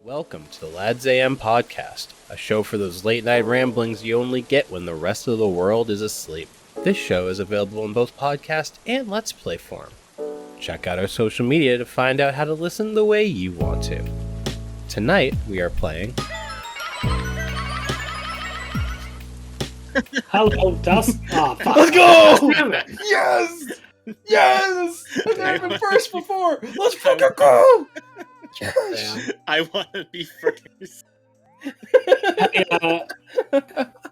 Welcome to the Lads AM podcast, a show for those late night ramblings you only get when the rest of the world is asleep. This show is available in both podcast and Let's Play form. Check out our social media to find out how to listen the way you want to. Tonight, we are playing... Hello, Dust. Oh, fuck. Let's go! Damn it. Yes! Yes! I've never been first before! Let's fucking go! Yes! I want to be first.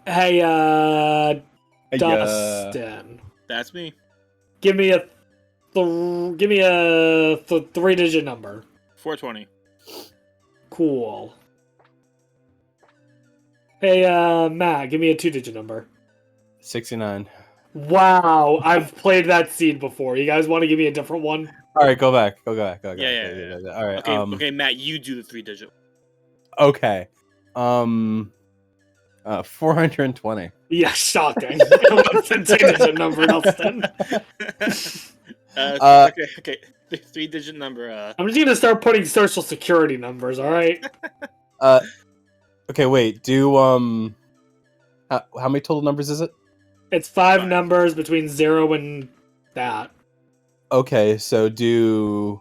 Hey, Dustin. That's me. Give me a three-digit number. 420. Cool. Hey, Matt, give me a two-digit number. 69. Wow, I've played that seed before. You guys want to give me a different one? All right, go back. Go back. Yeah. All right. Okay, Matt, you do the 3-digit. Okay. 420. Yeah, shocking. What's the two-digit number, Dustin? Okay. The 3-digit number. I'm just gonna start putting social security numbers. All right. Okay, wait. Do how many total numbers is it? It's five numbers between 0 and that. Okay, so do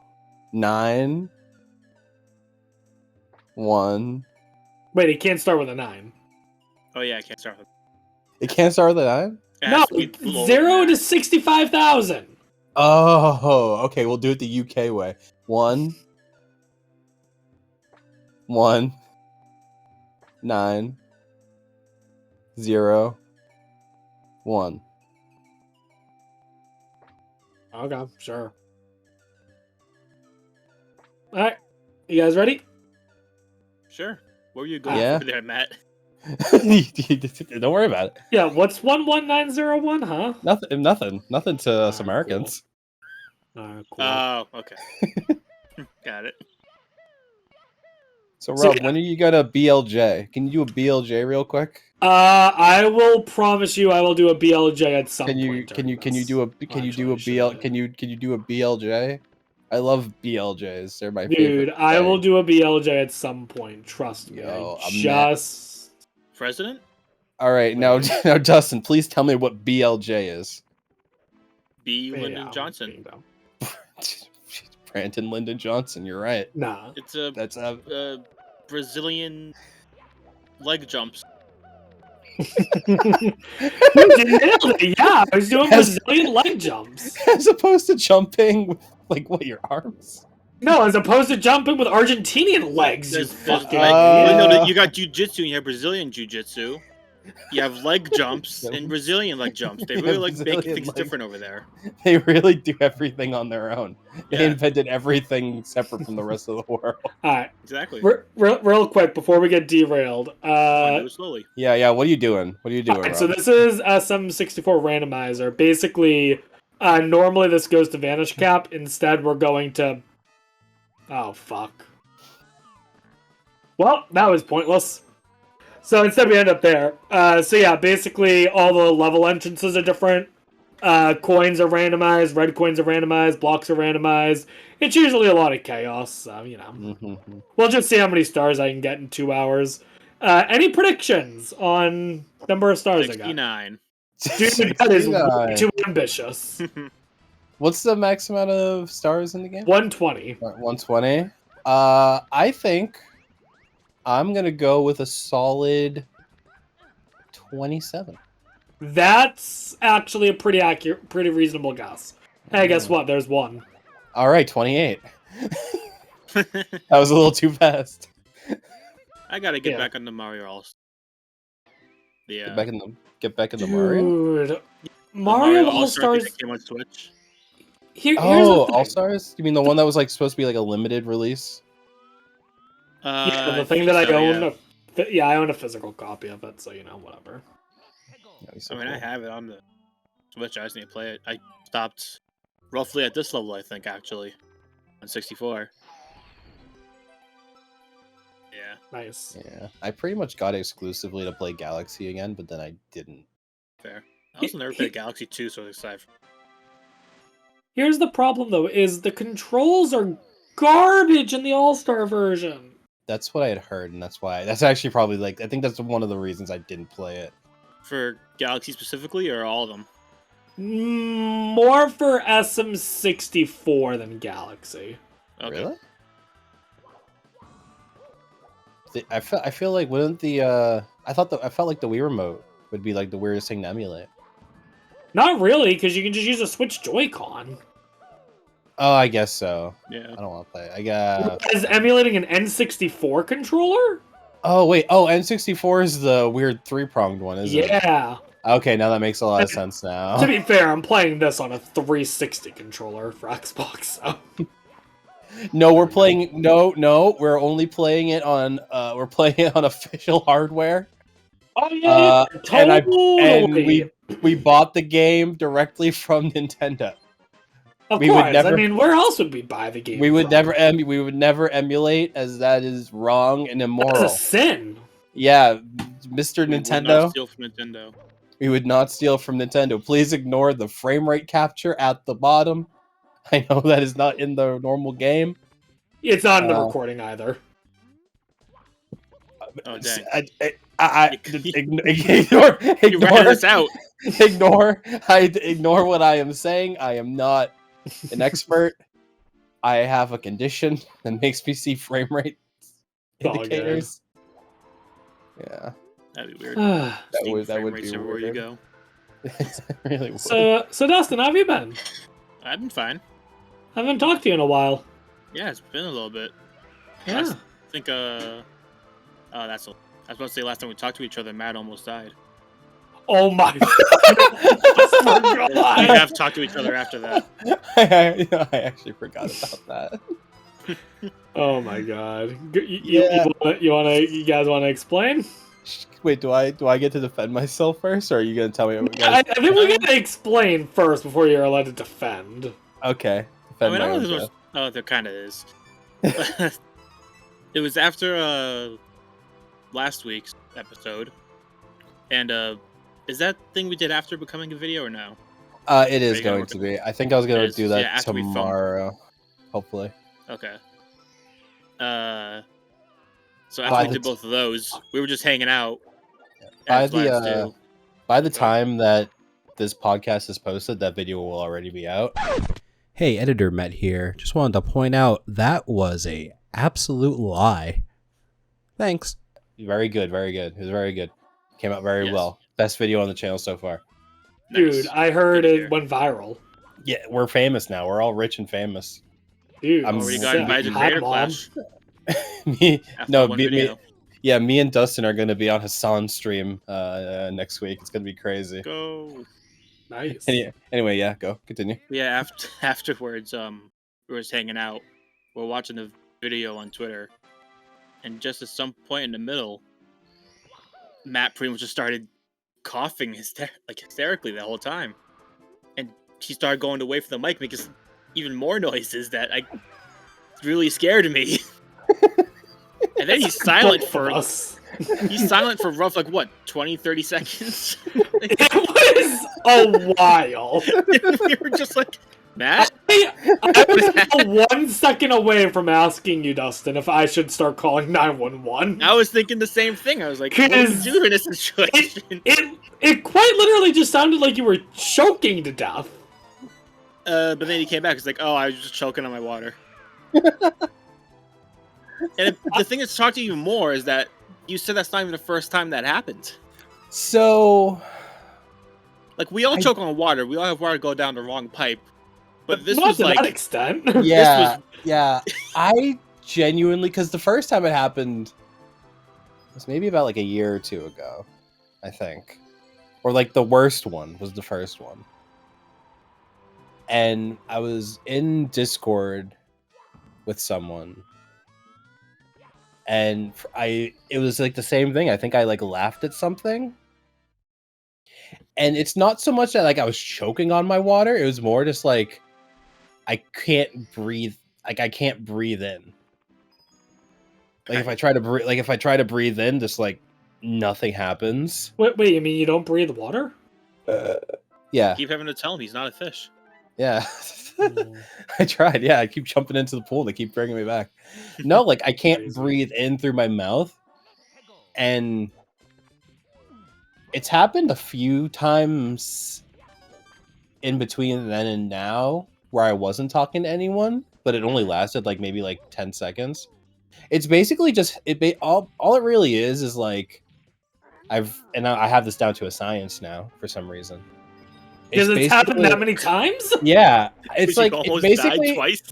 9, 1. Wait, it can't start with a 9. Oh yeah, I can't start with. It can't start with a 9? It No, has to be lower 0 than to that. 65,000. Oh, okay. We'll do it the UK way. 1, 9, 0, 1. Okay, sure. All right, you guys ready? Sure. What were you going Yeah. for there, Matt? Don't worry about it. Yeah. What's 11901? Huh? Nothing to us Cool. Americans. Cool. Oh, okay. Got it. So So- Rob, when are you gonna BLJ? Can you do a BLJ real quick? I will promise you, I will do a BLJ at some Can you point. can you during this. do a BLJ? I love BLJs. They're my favorite. Dude, I will do a BLJ at some point. Trust me. Yo, I'm Just President? All right, now Dustin, please tell me what BLJ is. B. Lyndon Yeah, Johnson. bingo. Brandon Lyndon Johnson. You're right. Nah. It's a That's Brazilian leg jumps. You nailed it. Yeah, I was doing Has- Brazilian leg jumps. as opposed to jumping with your arms. No, as opposed to jumping with Argentinian legs, you There's fucking leg, Uh, no, you got jujitsu and you have Brazilian jujitsu. You have leg jumps and Brazilian leg jumps. They Yeah, really like Brazilian making things leg- different over there. They really do everything on their own. They Yeah. invented everything separate from the rest of the world. Alright, Exactly. real quick before we get derailed. Do it slowly. Yeah. What are you doing? Alright, so Rob? this is SM64 randomizer. Basically, normally this goes to Vanish Cap. Instead, we're going to... Oh, fuck. Well, that was pointless. So instead we end up there. So yeah, basically all the level entrances are different. Coins are randomized, red coins are randomized, blocks are randomized. It's usually a lot of chaos, so, you know. Mhm. We'll just see how many stars I can get in 2 hours. Any predictions on number of stars I got? 69. Dude, that is way 69. too ambitious. What's the max amount of stars in the game? 120. 120. I think I'm gonna go with a solid 27. That's actually a pretty accurate, pretty reasonable guess. Hey, guess what? There's one. All right, 28. That was a little too fast. I gotta get Yeah. back on the Mario All. Get back in the Mario. Dude, Mario All All-Star Stars. that came on Switch. Here's Oh, the thing. All Stars? You mean the one that was like supposed to be like a limited release? Yeah, the I thing think that I so, own. yeah. I own a physical copy of it, so you know, whatever. That'd be so I mean, I cool. have it on the Switch. I just need to play it. I stopped roughly at this level, I think, actually, on 64. Yeah. Nice. Yeah, I pretty much got it exclusively to play Galaxy again, but then I didn't. Fair. I also never played Galaxy 2, so aside from Here's the problem, though, is the controls are garbage in the All-Star version. That's what I had heard, and that's actually probably like I think that's one of the reasons I didn't play it. For Galaxy specifically, or all of them? More for SM64 than Galaxy. Okay. Really? I feel like wouldn't the I felt like the Wii remote would be like the weirdest thing to emulate. Not really, because you can just use a Switch Joy-Con. Oh, I guess so. Yeah. I don't want to play it. I got. Is emulating an N64 controller? Oh wait. Oh, N64 is the weird 3-pronged one, isn't it? Yeah. Okay, now that makes a lot of sense now. To be fair, I'm playing this on a 360 controller for Xbox. So. No, we're playing. No, we're only playing it on. We're playing it on official hardware. Oh yeah, totally. And we bought the game directly from Nintendo. Of we course. would never- I mean, where else would we buy the game? We would from? never emulate, as that is wrong and immoral. That's a sin. Yeah, Mr. We would Nintendo. not steal from Nintendo. We would not steal from Nintendo. Please ignore the frame rate capture at the bottom. I know that is not in the normal game. It's not in the recording either. Oh dang! Ignore You ran this out. ignore what I am saying. I am not an expert. I have a condition that makes me see frame rate All good. indicators. Yeah, That'd be weird. that Frame would rates be everywhere you weird. go. It really would. So Dustin, how have you been? I've been fine. I haven't talked to you in a while. Yeah, it's been a little bit. Yeah. I think that's all. I was about to say last time we talked to each other, Matt almost died. Oh my We god. have talked to each other after that. I actually forgot about that. Oh my god. Yeah. You guys want to explain? Wait, do I get to defend myself first, or are you gonna tell me? What you I guys... think we gotta explain first before you're allowed to defend. Okay. I Defend mean, my I own don't know if self. there was, there kind of is. It was after last week's episode, and is that thing we did after becoming a video or no? It is you gonna going work to it? be. I think I was gonna It is, do yeah, that after we filmed. tomorrow. Hopefully. Okay. So By after we the did both of those, we were just hanging out. By as lads the do. by the time that this podcast is posted, that video will already be out. Hey, editor Met here. Just wanted to point out that was a absolute lie. Thanks. Very good, very good. It was very good. Came out very Yes. well. Best video on the channel so far. Dude, Nice. I heard Good to it hear. went viral. Yeah, we're famous now. We're all rich and famous. Dude, I'm Already got sick. invited to Hi, Creator Mom. Clash. me, After no, one me, video. yeah, me and Dustin are going to be on Hassan's stream next week. It's going to be crazy. Go. Nice. Anyway, yeah, go continue. Yeah, afterwards, we were just hanging out. We're watching the video on Twitter, and just at some point in the middle, Matt pretty much just started coughing hysterically the whole time, and he started going away from the mic, making even more noises that really scared me. And then he's silent Both for of us. he's silent for rough 20-30 seconds. It was a while. We were just like, Matt. I was 1 second away from asking you, Dustin, if I should start calling 911. I was thinking the same thing. I was like, what do you 'Cause do in this situation? It quite literally just sounded like you were choking to death. But then he came back. He's like, oh, I was just choking on my water. And the thing that's shocked you even more is that you said that's not even the first time that happened. So, Like, we all choke on water. We all have water go down the wrong pipe. But this not was to like, that extent. yeah, yeah. I genuinely, because the first time it happened was maybe about like a year or two ago, I think. Or like the worst one was the first one. And I was in Discord with someone. And it was like the same thing. I think I like laughed at something. And it's not so much that like I was choking on my water. It was more just like I can't breathe. Like I can't breathe in. Like if I try to breathe in, just like nothing happens. Wait, you mean you don't breathe water? Yeah, keep having to tell him he's not a fish. yeah. I tried. Yeah, I keep jumping into the pool. And they keep bringing me back. No, like I can't Crazy. breathe in through my mouth, and it's happened a few times in between then and now where I wasn't talking to anyone, but it only lasted like maybe like 10 seconds. It's basically just all it really is like I have this down to a science now for some reason. Because it's happened basically- that many times? Yeah, it's You like almost basically died twice.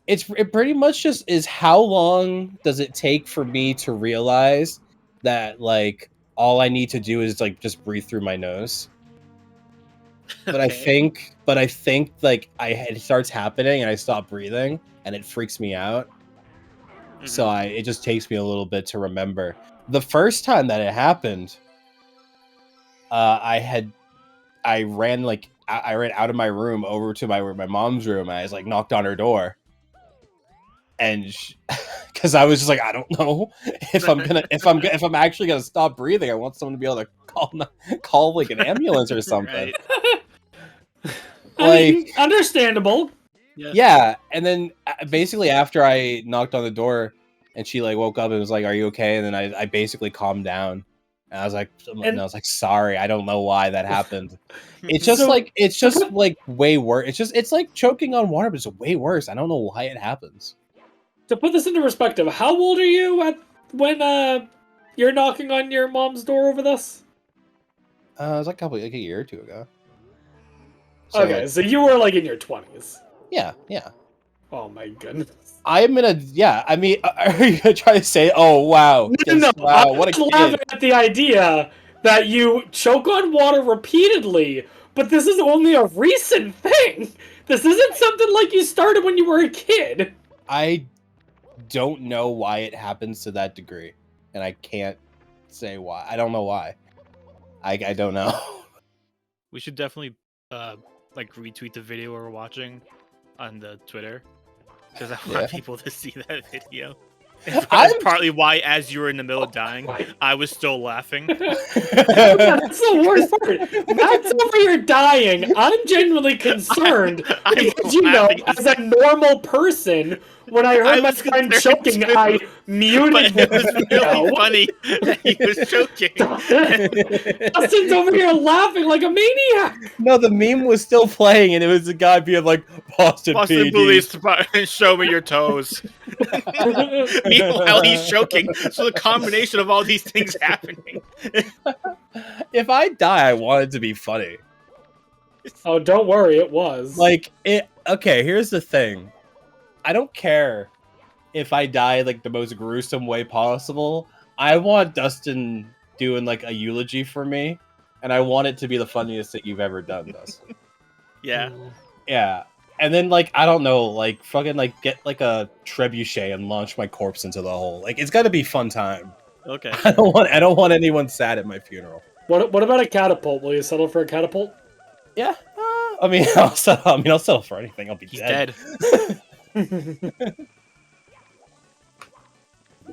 it pretty much just is how long does it take for me to realize that like all I need to do is like just breathe through my nose. But I Okay. think like it starts happening and I stop breathing and it freaks me out. So Mhm. it just takes me a little bit to remember. The first time that it happened, I ran out of my room over to my mom's room. And I was like knocked on her door, and because I was just like, I don't know if I'm actually gonna stop breathing. I want someone to be able to call like an ambulance or something. Right. I Like, mean, understandable. yeah, and then basically after I knocked on the door, and she like woke up and was like, "Are you okay?" And then I basically calmed down, and I was like, "Sorry, I don't know why that happened." It's just So- like way worse. It's like choking on water, but it's way worse. I don't know why it happens. To put this into perspective, how old are you when you're knocking on your mom's door over this? It was like a year or two ago. So, Okay, like, so you were like in your 20s. yeah. Oh my goodness. I'm gonna, yeah. I mean, are you gonna try to say, "Oh wow, No, wow, I'm what a just kid"? laughing at the idea that you choke on water repeatedly, but this is only a recent thing. This isn't something like you started when you were a kid. I don't know why it happens to that degree, and I can't say why. I don't know why. I don't know. We should definitely like retweet the video we're watching on the Twitter because I want Yeah. people to see that video. I'm- That's partly why, as you were in the middle of dying, I was still laughing. That's the worst part. That's over you're dying. I'm genuinely concerned I'm because, you know, laughing as a normal person, when I I heard my was friend concerned choking, too, I muted But it was the really video. funny that he was choking. Dustin's over here laughing like a maniac. No, the meme was still playing, and it was a guy being like, "Boston, Boston PD." Police Department, show me your toes. Meanwhile, he's choking. So the combination of all these things happening. If I die, I want it to be funny. Oh, don't worry, it was. Like it. Okay, here's the thing. I don't care if I die like the most gruesome way possible. I want Dustin doing like a eulogy for me, and I want it to be the funniest that you've ever done, Dustin. Yeah. Yeah. And then like I don't know, like fucking like get like a trebuchet and launch my corpse into the hole. Like it's got to be fun time. Okay. I don't want anyone sad at my funeral. What about a catapult? Will you settle for a catapult? Yeah. I mean, I'll settle for anything. I'll be He's dead. dead.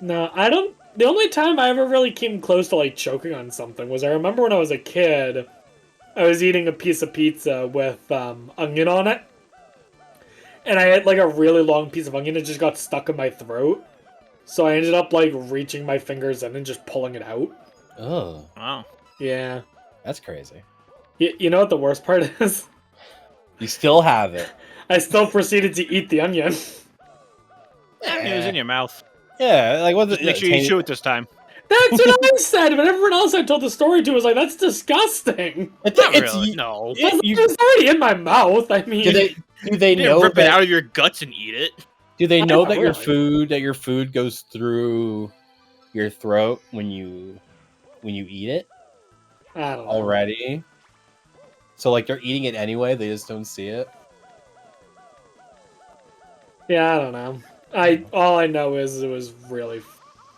No, I don't. The only time I ever really came close to like choking on something was I remember when I was a kid, I was eating a piece of pizza with onion on it, and I had like a really long piece of onion that just got stuck in my throat. So I ended up like reaching my fingers in and just pulling it out. Oh, Wow. Yeah. that's crazy. You know what the worst part is? You still have it. I still proceeded to eat the onion. I mean, it was in your mouth. Yeah, like what? Just make sure you chew it this time. That's what I said, but everyone else I told the story to was like, "That's disgusting." It's, Not it's- really. No. it- It was already in my mouth. I mean, do they You didn't know rip it that? out of your guts and eat it. Do they I know don't that really. your food goes through your throat when you eat it I don't know. already? So like they're eating it anyway. They just don't see it. Yeah, I don't know. All I know is it was really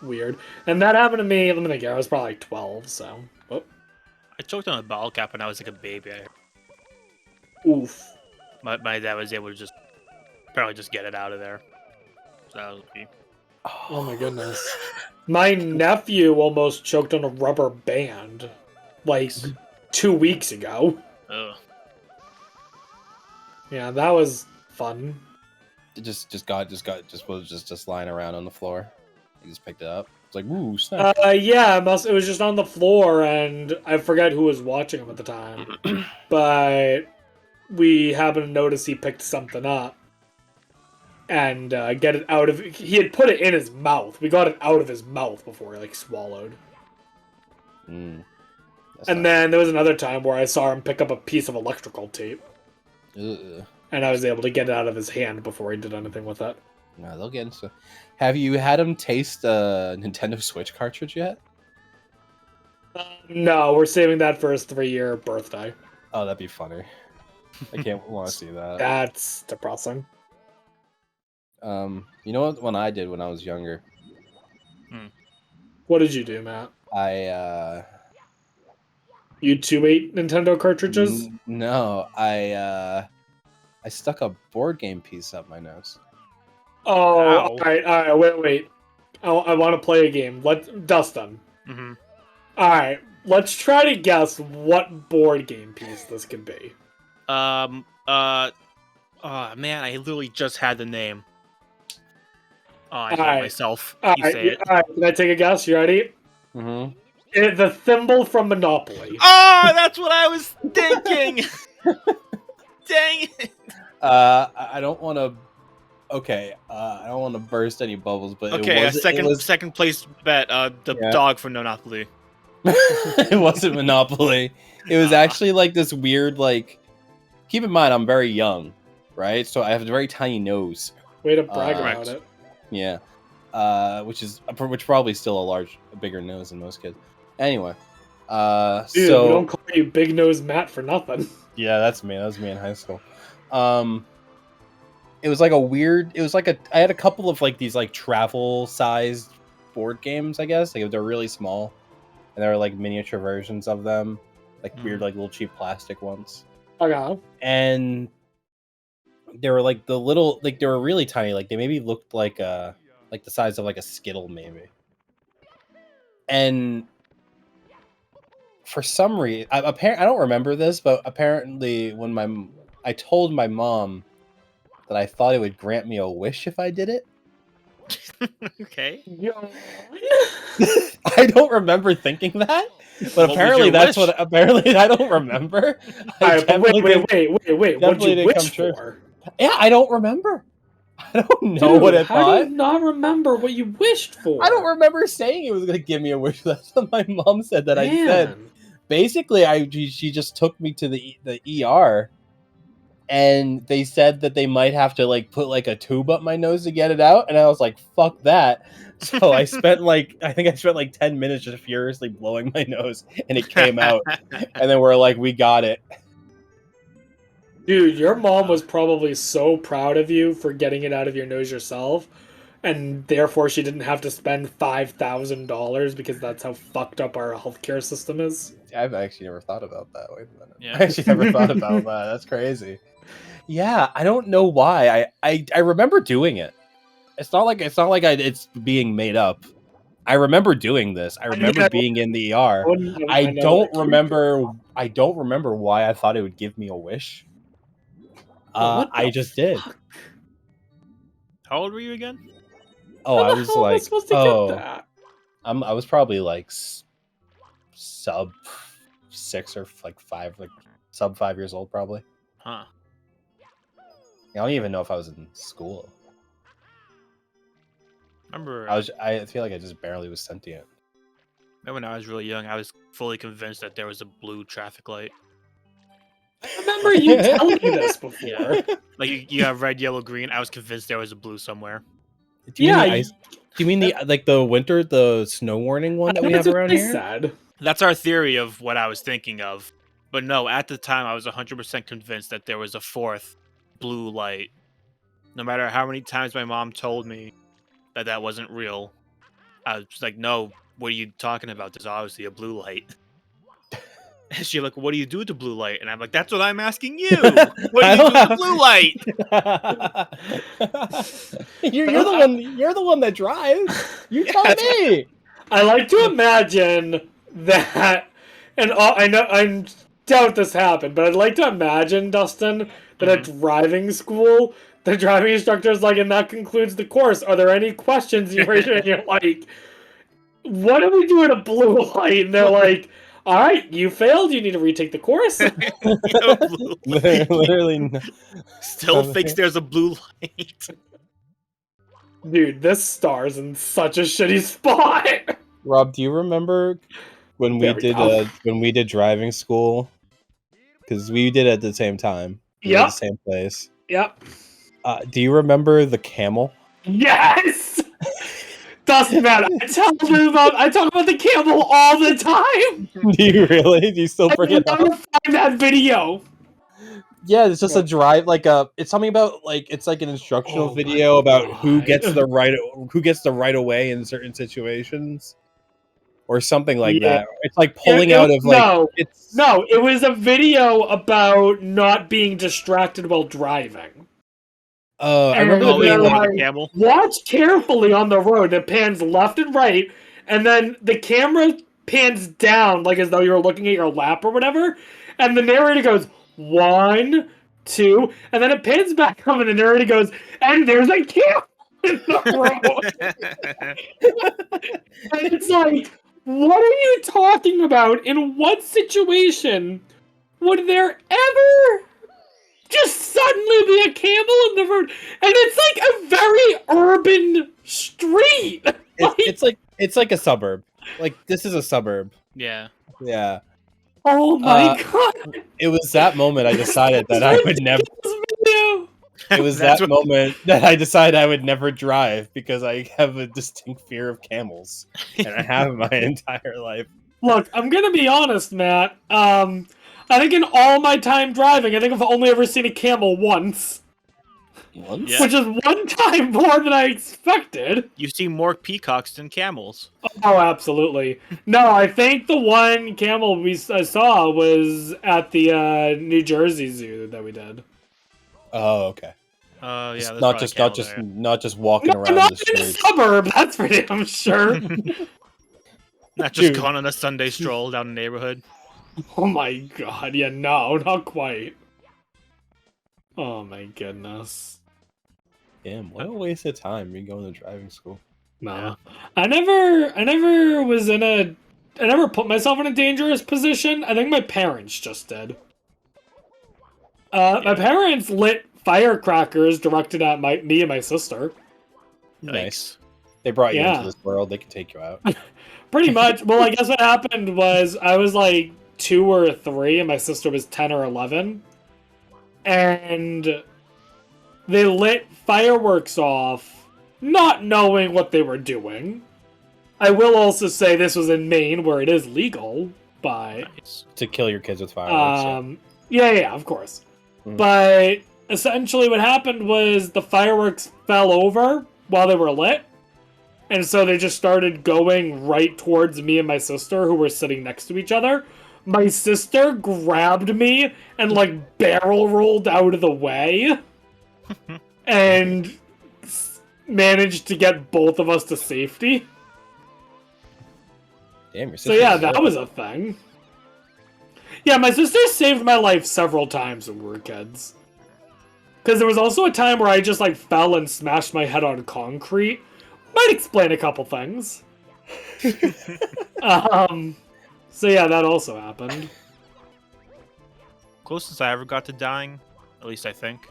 weird, and that happened to me. Let me think. I was probably like 12, so. Oh, I choked on a bottle cap when I was like a baby. oof. My dad was able to just probably just get it out of there. So that was me. Oh my goodness. My nephew almost choked on a rubber band, like 2 weeks ago. Ugh. Yeah, that was fun. It just was just lying around on the floor. You just picked it up. It's like, ooh, snap. Yeah, it was just on the floor, and I forget who was watching him at the time. But we happened to notice he picked something up and get it out of. He had put it in his mouth. We got it out of his mouth before he like swallowed. Mm. And then there was another time where I saw him pick up a piece of electrical tape, Ugh. and I was able to get it out of his hand before he did anything with it. No, they'll get into. Have you had him taste a Nintendo Switch cartridge yet? No, we're saving that for his 3-year birthday. Oh, that'd be funny. I can't want to see that. That's depressing. You know what? When I did when I was younger, What did you do, Matt? I You too ate Nintendo cartridges? no, I stuck a board game piece up my nose. Oh, Ow. all right, wait. I want to play a game. Dustin. Mm-hmm. All right, let's try to guess what board game piece this could be. Oh man, I literally just had the name. Oh, I hate Alright. myself. All You say it. right, can I take a guess? You ready? Mm-hmm. The thimble from Monopoly. Oh, that's what I was thinking. Dang it. I don't want to. Okay, I don't want to burst any bubbles, but Okay, it was, second place bet. The Yeah. dog from Monopoly. it wasn't Monopoly. It was actually like this weird, like. Keep in mind, I'm very young, right? So I have a very tiny nose. Way to brag Correct. about it. Yeah, which probably still a bigger nose than most kids. Anyway, Dude, so we don't call you Big Nose Matt for nothing. yeah, that's me. That was me in high school. It was like a weird. It was like I had a couple of like these like travel sized board games. I guess like they're really small, and there were like miniature versions of them, like weird like little cheap plastic ones. Okay. And they were like the little like they were really tiny, like they maybe looked like the size of like a Skittle maybe. And for some reason, I don't remember this, but apparently when I told my mom that I thought it would grant me a wish if I did it. Okay. I don't remember thinking that, but What was apparently your that's wish? what. Apparently, I don't remember. All right, but wait. What'd definitely you didn't wish come true. for? Yeah, I don't remember. I don't know what I How thought. do you not remember what you wished for? I don't remember saying it was gonna give me a wish. That's what my mom said that I said. Man. Basically, she just took me to the ER, and they said that they might have to like put like a tube up my nose to get it out, and I was like, "Fuck that!" So I spent like 10 minutes just furiously blowing my nose, and it came out, and then we're like, "We got it." Dude, your mom was probably so proud of you for getting it out of your nose yourself, and therefore she didn't have to spend $5,000 because that's how fucked up our healthcare system is. I've actually never thought about that. Wait a minute. Yeah. I actually never thought about that. That's crazy. Yeah, I don't know why. I remember doing it. It's not like it's being made up. I remember doing this. I remember being in the ER. I don't remember why I thought it would give me a wish. What I the just did. fuck? How old were you again? Oh, How I the was hell am I like, supposed to get that? I was probably like sub 6 or like 5, like sub 5 years old, probably. Huh. I don't even know if I was in school. Remember, I feel like I just barely was sentient. when I was really young, I was fully convinced that there was a blue traffic light. I remember you telling me this before. Yeah. Like you have red, yellow, green. I was convinced there was a blue somewhere. Do you mean Yeah, the ice? Do you mean the snow warning one that we have That's what around I here? said. That's our theory of what I was thinking of. But no, at the time, I was 100% convinced that there was a fourth blue light. No matter how many times my mom told me that wasn't real, I was like, no, what are you talking about? There's obviously a blue light. And she's like, what do you do with the blue light? And I'm like, that's what I'm asking you. What do you do with the blue light? You're the one that drives. You tell me. I like to imagine that, and I doubt this happened, but I'd like to imagine, Dustin, in a driving school, the driving instructor is like, and that concludes the course. Are there any questions? You raise it, and you're like, what do we do at a blue light? And they're like, all right, you failed. You need to retake the course. Yo, blue light. Literally. No. Still thinks there's a blue light. Dude, this star's in such a shitty spot. Rob, do you remember when we There we go. did driving school? Because we did it at the same time. We were at Yep. the same place. Yep. Do you remember the camel? Yes. Doesn't matter. I talk about the camel all the time. Do you really? Do you still I bring can it up? never find that video. Yeah, it's just a drive, it's something about it's like an instructional Oh video my about who God. gets the right of way in certain situations, or something like Yeah. that. It's like pulling out of No, it was a video about not being distracted while driving. I remember And Oh, the you they're video. wanted like, the camel? watch carefully on the road. It pans left and right, and then the camera pans down, like as though you're looking at your lap or whatever. And the narrator goes 1, 2, and then it pans back up, and the narrator goes, and there's a camera in the road. And it's like, what are you talking about? In what situation would there ever just suddenly be a camel in the road? And it's like a very urban street. It's like a suburb. Like, this is a suburb. Yeah. Yeah. Oh my god! It was that moment I decided that I would never. This video. It was That's that moment that I decided I would never drive because I have a distinct fear of camels, and I have my entire life. Look, I'm gonna be honest, Matt. I think in all my time driving, I think I've only ever seen a camel once. Once? Yeah. Which is one time more than I expected. You see more peacocks than camels. Oh, absolutely. No, I think the one camel I saw was at the New Jersey Zoo that we did. Oh, okay. Yeah. Just- there's not probably just a camel not just there. not just walking No, around not the in a street. suburb, that's for damn sure. Not just Dude. going on a Sunday stroll down the neighborhood. Oh my god, yeah, no, not quite. Oh my goodness. Damn, what a waste of time me going to driving school. No. I never put myself in a dangerous position. I think my parents just did. My parents lit firecrackers directed at me and my sister. Nice. They brought you Yeah. into this world. They can take you out. Pretty much. Well, I guess what happened was I was like 2 or 3 and my sister was 10 or 11. And they lit fireworks off, not knowing what they were doing. I will also say this was in Maine, where it is legal, but Nice. To kill your kids with fireworks. yeah, of course. Mhm. But essentially, what happened was the fireworks fell over while they were lit, and so they just started going right towards me and my sister, who were sitting next to each other. My sister grabbed me and like barrel rolled out of the way, and managed to get both of us to safety. Damn, your So sister's yeah, a that was a thing. Yeah, my sister saved my life several times when we were kids. Because there was also a time where I just like fell and smashed my head on concrete. Might explain a couple things. So yeah, that also happened. Closest I ever got to dying, at least I think.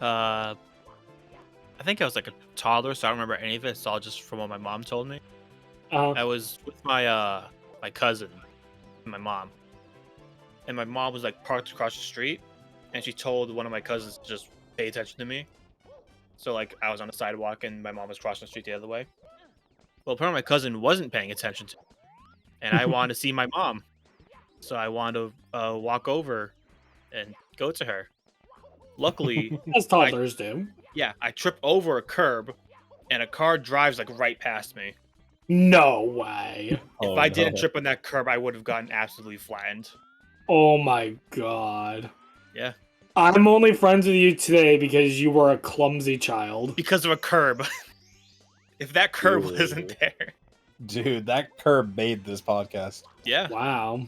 I think I was like a toddler, so I don't remember any of it. It's all just from what my mom told me. I was with my my cousin and my mom. And my mom was like parked across the street, and she told one of my cousins to just pay attention to me. So like I was on the sidewalk and my mom was crossing the street the other way. Well, apparently my cousin wasn't paying attention to me, and I wanted to see my mom. So I wanted to walk over and go to her. Luckily, As toddlers do. yeah, I trip over a curb, and a car drives like right past me. No way. If I didn't trip on that curb, I would have gotten absolutely flattened. Oh my god. Yeah. I'm only friends with you today because you were a clumsy child. Because of a curb. If that curb Ooh. wasn't there. Dude, that curb made this podcast. Yeah. Wow.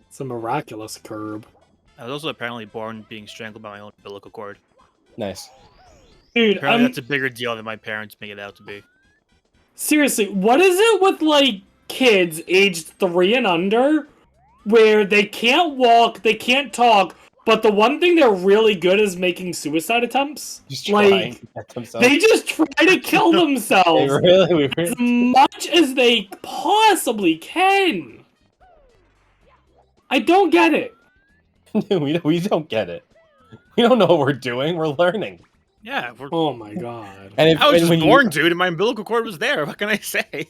It's a miraculous curb. I was also apparently born being strangled by my own umbilical cord. Nice. Dude, Apparently, that's a bigger deal than my parents make it out to be. seriously, what is it with, like, kids aged 3 and under, where they can't walk, they can't talk, but the one thing they're really good is making suicide attempts? Just trying Like, to get themselves. they just try to kill They themselves really, as much as they possibly can. I don't get it. we don't get it. We don't know what we're doing. We're learning. Yeah, Oh my god. And if I was and just born, dude, and my umbilical cord was there. What can I say?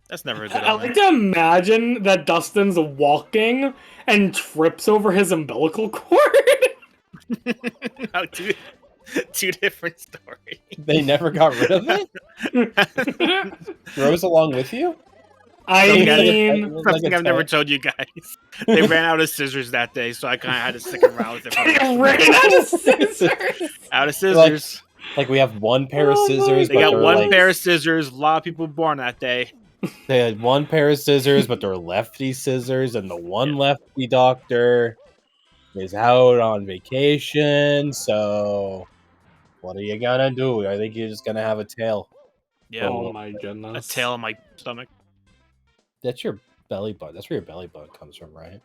That's never a good I like to imagine that Dustin's walking and trips over his umbilical cord. No, two different stories. They never got rid of it. Rose along with you. I Something mean, Like Something a I've never tank. told you guys. They ran out of scissors that day, so I kind of had to stick around with it. For the rest they of the ran day. out of scissors. Out of scissors. Like we have one pair of Oh my scissors. They but got they're one like, pair of scissors. A lot of people born that day. They had one pair of scissors, but they're lefty scissors, and the one lefty doctor is out on vacation. So, what are you gonna do? I think you're just gonna have a tail. Yeah, Oh my a goodness. tail in my stomach, That's your belly button. That's where your belly button comes from, right?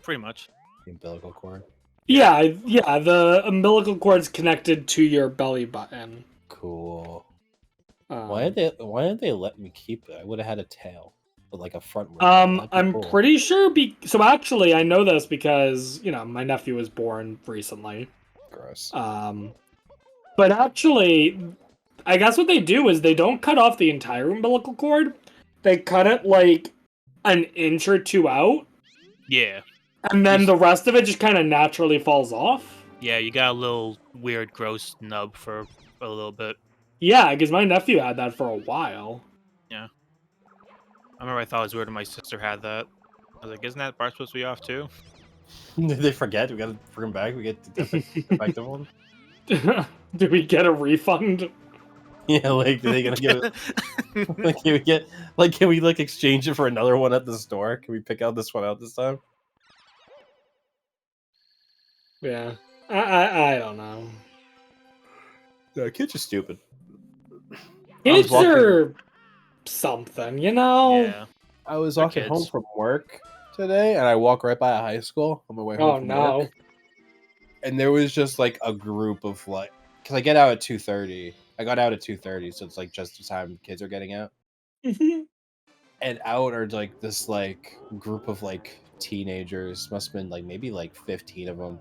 pretty much. The umbilical cord. Yeah, yeah. The umbilical cord's connected to your belly button. Cool. Um, Why did they let me keep it? I would have had a tail, but like a front. tail. That'd be I'm cool. pretty sure. So actually, I know this because my nephew was born recently. Gross. But actually, I guess what they do is they don't cut off the entire umbilical cord. They cut it like an inch or two out, Yeah, and then the rest of it just kind of naturally falls off. yeah. You got a little weird, gross nub for a little bit. Yeah, because my nephew had that for a while. I remember I thought it was weird when my sister had that. I was like, isn't that part supposed to be off too? Did they forget? We gotta bring them back. We get the defective one. Do we get a refund? Yeah, like are they gonna give it? Like, can we exchange it for another one at the store? Can we pick out this one out this time? Yeah, I don't know. Yeah, kids are stupid. Kids walking- are something, Yeah. I was They're walking home kids. from work today, and I walk right by a high school on my way home. Oh from no. work, and there was just like a group of like, because I get out at 2:30. I got out at 2:30, so it's like just the time kids are getting out. And out are like this like group of like teenagers, must have been like maybe like 15 of them,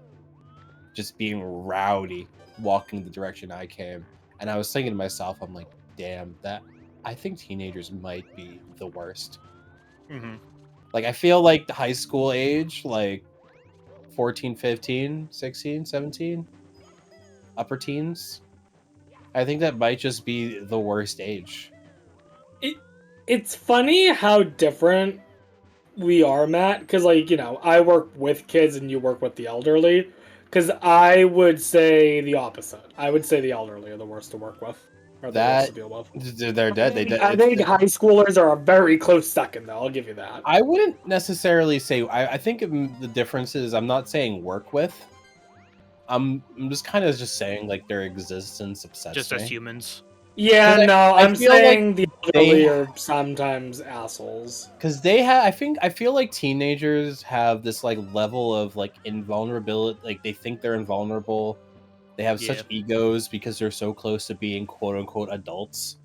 just being rowdy, walking the direction I came. And I was thinking to myself, I'm like, damn, that I think teenagers might be the worst. Mm-hmm. Like I feel like the high school age, like 14, 15, 16, 17, upper teens, I think that might just be the worst age. It's funny how different we are, Matt, because, like, I work with kids and you work with the elderly, because I would say the opposite. I would say the elderly are the worst to work with, or the worst to deal with. They're dead. I think high schoolers are a very close second, though. I'll give you that. I wouldn't necessarily say. I think the difference is I'm not saying work with. I'm just kind of just saying like their existence obsessed Just me. as humans. Yeah, 'Cause no, I I'm feel saying the elderly they- are sometimes assholes. Because they have, I feel like teenagers have this like level of like invulnerability. Like they think they're invulnerable. They have Yeah. such egos because they're so close to being quote unquote adults.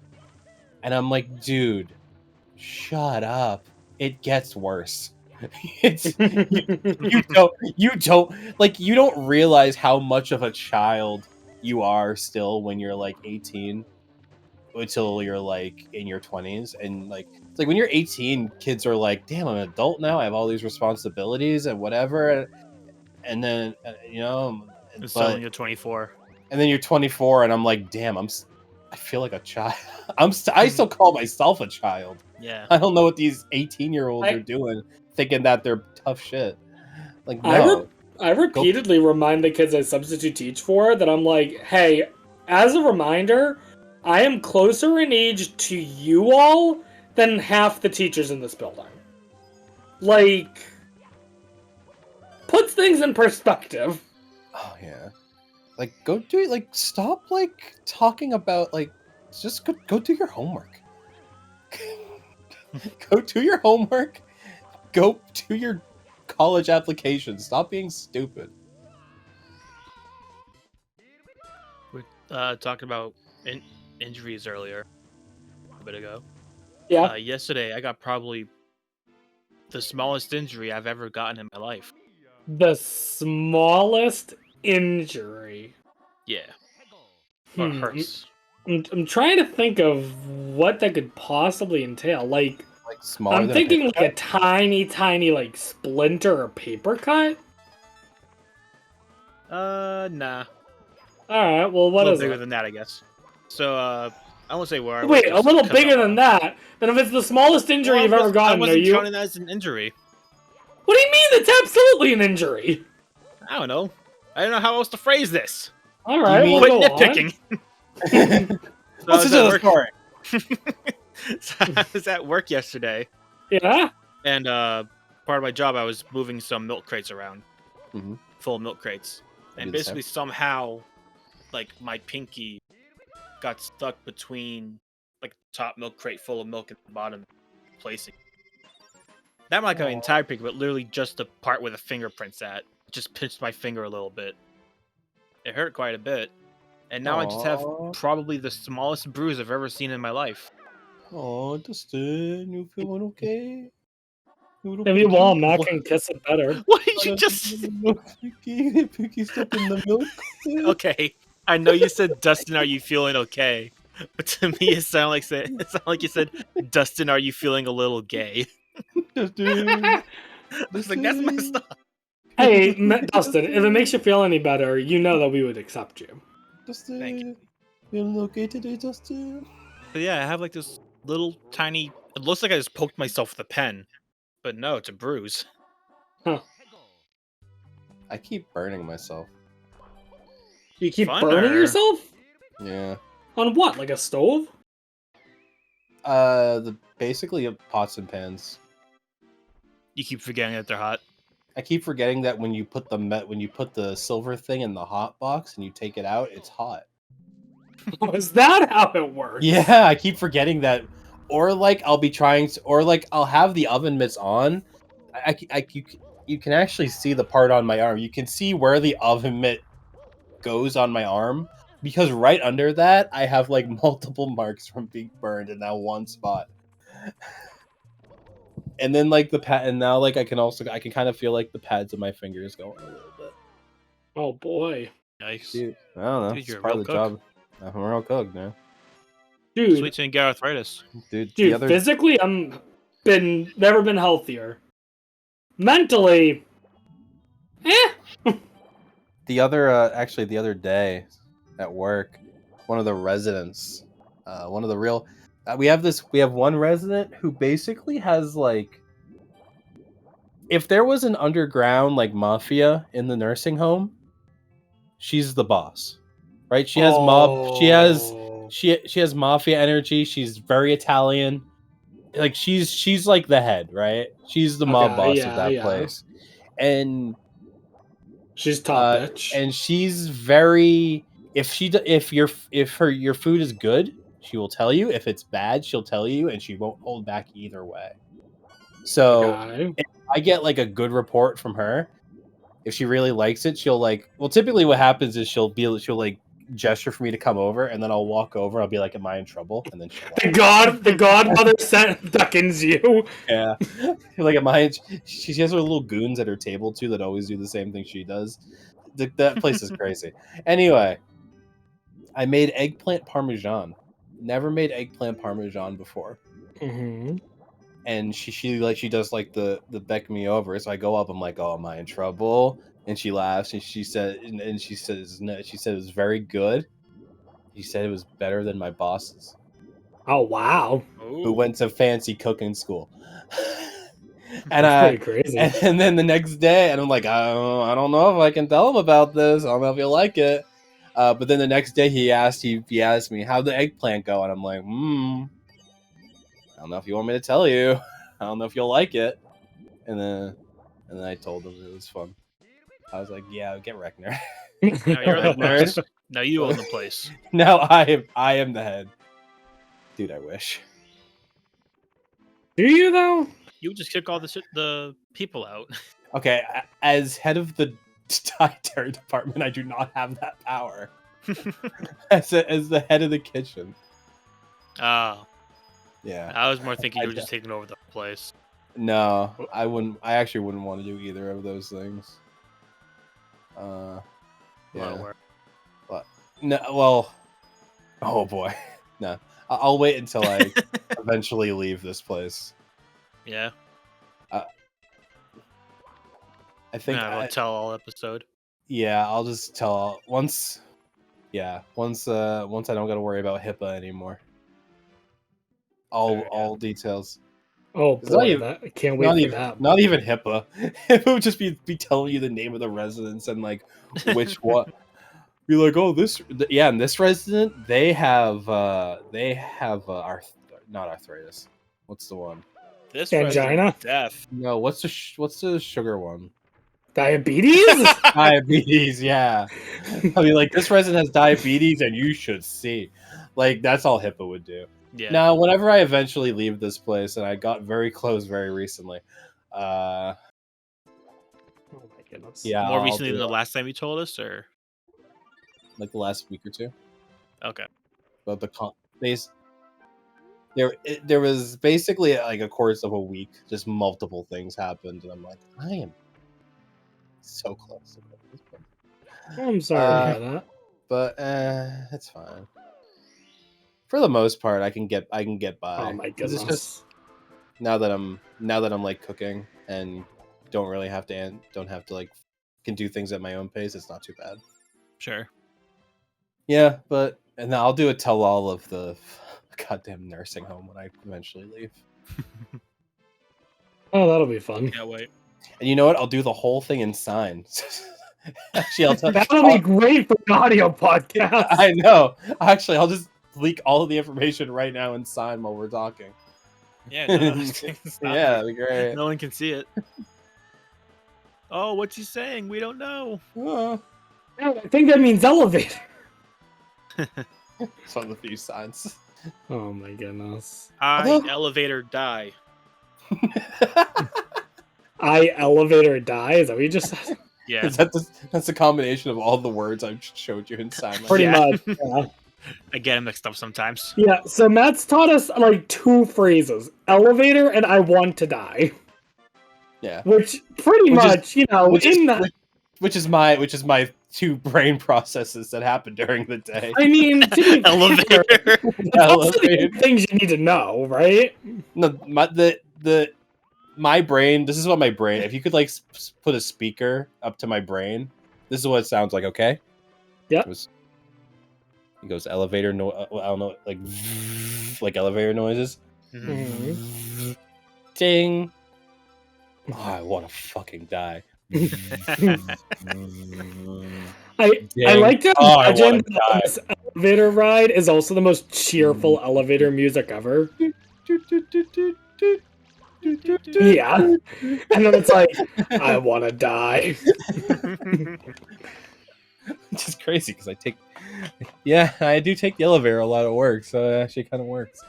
And I'm like, dude, shut up. It gets worse. It's you don't realize how much of a child you are still when you're like 18 until you're like in your 20s, and like it's like when you're 18, kids are like, damn, I'm an adult now, I have all these responsibilities and whatever, and then It's but- only you're 24. and then you're 24 and I'm like, damn, I feel like a child. I still call myself a child. Yeah. I don't know what these 18-year-olds I- are doing, thinking that they're tough shit. Like, I no. I repeatedly remind the kids I substitute teach for that I'm like, hey, as a reminder, I am closer in age to you all than half the teachers in this building. Like, puts things in perspective. Oh yeah. Like go do like stop like talking about like just go do your homework. Go do your homework. Go do your college application. Stop being stupid. We're talking about injuries earlier, a bit ago. Yeah. Yesterday, I got probably the smallest injury I've ever gotten in my life. The smallest injury. Yeah. Or Hmm. hurts. I'm trying to think of what that could possibly entail. Like, Like smaller I'm than thinking a like a tiny, like splinter or paper cut. Nah. All right. Well, A what little is bigger it? than that, I guess. So, I won't say where I Wait, work, a just little 'cause bigger I'm- than that. Then if it's the smallest injury Well, you've ever I gotten, are wasn't you? counting that as an injury. What do you mean? It's absolutely an injury. I don't know. I don't know how else to phrase this. All right. mean- We'll Quit go nitpicking. So I Listen was to at the work- story. So I was at work yesterday, on. Yeah. and part of my job, I was moving some milk crates around, Mhm. full of milk crates, I and do the basically somehow, like my pinky got stuck between like the top milk crate full of milk and the bottom placing. Not like my entire pinky, but literally just the part where the fingerprint's at. Just pinched my finger a little bit. It hurt quite a bit, and now I just have Aw. probably the smallest bruise I've ever seen in my life. Oh, Dustin, you feeling okay? If you want, Matt can kiss it better. What did you just? Pinky stuck in the milk. Okay, I know you said, "Dustin, are you feeling okay?" But to me, it sounded like you said, "Dustin, are you feeling a little gay?" Dustin, I was like, "That's messed up." Hey, Dustin, if it makes you feel any better, you know that we would accept you. Dustin, Thank you. feeling okay today, Dustin? But yeah, I have like this little tiny. It looks like I just poked myself with a pen, but no, it's a bruise. I keep burning myself. You keep Funner. burning yourself? Yeah. On what? Like a stove? Basically pots and pans. You keep forgetting that they're hot. I keep forgetting that when you put the silver thing in the hot box and you take it out, it's hot. Is that how it works? Yeah, I keep forgetting that. Or like I'll be trying to, or like I'll have the oven mitts on. You can actually see the part on my arm. You can see where the oven mitt goes on my arm because right under that I have like multiple marks from being burned in that one spot. And then like the pad, and now like I can kind of feel like the pads of my fingers going a little bit. Oh boy. Nice. Dude, I don't know. Dude, It's you're a part of real the cook. job. I'm a real cook, man. Dude, Sweet so you can get arthritis. Dude, dude, physically I'm never been healthier. Mentally, the other day at work, one of the residents, we have one resident who basically has like, if there was an underground like mafia in the nursing home, she's the boss, right? She has she has mafia energy. She's very Italian. Like she's like the head, right? She's the mob Okay, boss of that yeah. place. And She's top bitch. and she's very, if your food is good, she will tell you. If it's bad, she'll tell you, and she won't hold back either way. So Okay. if I get like a good report from her, if she really likes it, she'll like. Well, typically what happens is she'll like gesture for me to come over, and then I'll walk over. I'll be like, "Am I in trouble?" And then she'll laugh. The godmother beckons you. Yeah, like she has her little goons at her table too that always do the same thing she does. That place is crazy. Anyway, I made eggplant parmesan. Never made eggplant parmesan before, Mm-hmm. and she does like the beck me over. So I go up. I'm like, "Oh, am I in trouble?" And she laughs and she says no. She said it was very good. She said it was better than my bosses, Oh wow. who went to fancy cooking school. And That's pretty crazy. and then the next day, and I'm like, I don't know if I can tell him about this. I don't know if he'll like it. But then the next day, he asked me, how'd the eggplant go? And I'm like, I don't know if you want me to tell you. I don't know if you'll like it. And then I told him it was fun. I was like, yeah, get Reckner. Now you're the Nerd. boss. Now you own the place. Now I am the head. Dude, I wish. Do you though? You would just kick all the people out. Okay, as head of the dietary department, I do not have that power. As the head of the kitchen. Oh, Yeah. I was more thinking you were I- just taking over the place. No, I wouldn't. I actually wouldn't want to do either of those things. A lot Yeah. of work. No. Well. Oh boy. No. I'll wait until I eventually leave this place. Yeah. I think. We'll tell all episode. Yeah, I'll just tell once. Yeah, once I don't got to worry about HIPAA anymore. All details. Oh It's not boy, even- I can't Not wait for even, that. not even HIPAA. It would just be telling you the name of the residents and like which what. Be like, oh, yeah, and this resident they have not arthritis. What's the one? This Angina? resident deaf. No, what's the sugar one? Diabetes? Diabetes, yeah. I mean, like this resident has diabetes, and you should see. Like that's all HIPAA would do. Yeah. Now, whenever I eventually leave this place, and I got very close very recently, Oh my goodness. yeah, More I'll recently do than the that, last time you told us, or like the last week or two. okay. But there was basically like a course of a week, just multiple things happened, and I'm like, I am so close to this point. I'm sorry to hear that. But it's fine. For the most part, I can get by. Oh my 'Cause goodness. It's just now that I'm like cooking and don't have to like can do things at my own pace. It's not too bad. Sure. Yeah, and I'll do a tell all of the goddamn nursing home when I eventually leave. Oh, that'll be fun. Can't wait. And you know what? I'll do the whole thing in sign. Actually, I'll tell. That'll be great for an audio podcast. I know. Actually, I'll just leak all of the information right now in sign while we're talking. Yeah. No, stop Yeah, it. that'd be great. No one can see it. Oh, what's he saying? We don't know. Oh, Yeah, I think that means elevator. it's one of the few signs. Oh my goodness. I elevator die. I elevator die? Is that what you just said? Yeah. That's a combination of all the words I showed you in sign. Pretty Yeah. much. Yeah. I get it mixed up sometimes. Yeah, so Matt's taught us like two phrases: elevator and I want to die. Yeah. Which pretty Which is- much, you know, which in is, the which is my two brain processes that happen during the day. I mean, to be fair, Elevator. it's also the Elevator. things you need to know, right? No, my brain. This is what my brain. If you could like put a speaker up to my brain, this is what it sounds like. Okay. Yep. It goes elevator. No, I don't know, like elevator noises. Mhm. Ding. Oh, I want to fucking die. I Ding. like to Oh, I imagine wanna that die. this elevator ride is also the most cheerful elevator music ever. Yeah. And then it's like, I want to die. Which is crazy because I do take the elevator a lot at work, so it actually kind of works.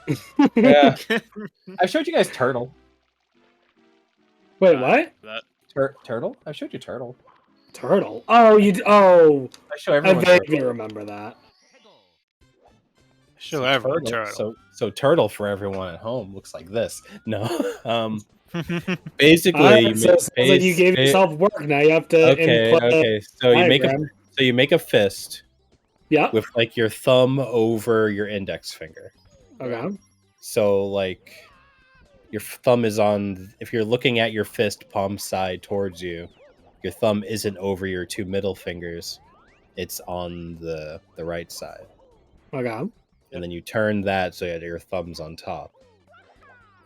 Yeah, I've showed you guys Turtle. Wait, what? That- Turtle? I've showed you Turtle. Turtle? Oh, oh, I show I everyone. vaguely Turtle. remember that. Show everyone Turtle. turtle. So Turtle for everyone at home looks like this. No, basically, Alright, so it sounds like you gave yourself work. Now you have to input a Okay. So diagram. you make a fist Yeah. with like your thumb over your index finger. Okay. So like your thumb is on, if you're looking at your fist palm side towards you, your thumb isn't over your two middle fingers. It's on the right side. Okay. And then you turn that so that your thumb's on top.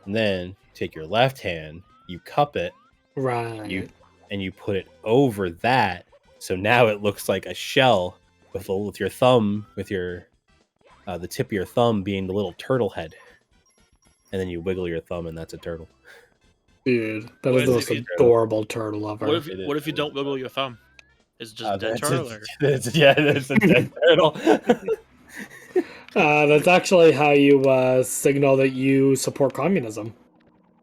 And then take your left hand, you cup it, Right. and you put it over that. So now it looks like a shell with your thumb, with your the tip of your thumb being the little turtle head. And then you wiggle your thumb, and that's a turtle. Dude, that What is the if most you- adorable turtle ever. What if It is. what if you don't wiggle your thumb? Is it just dead turtle? Or... it's a dead turtle. That's actually how you signal that you support communism.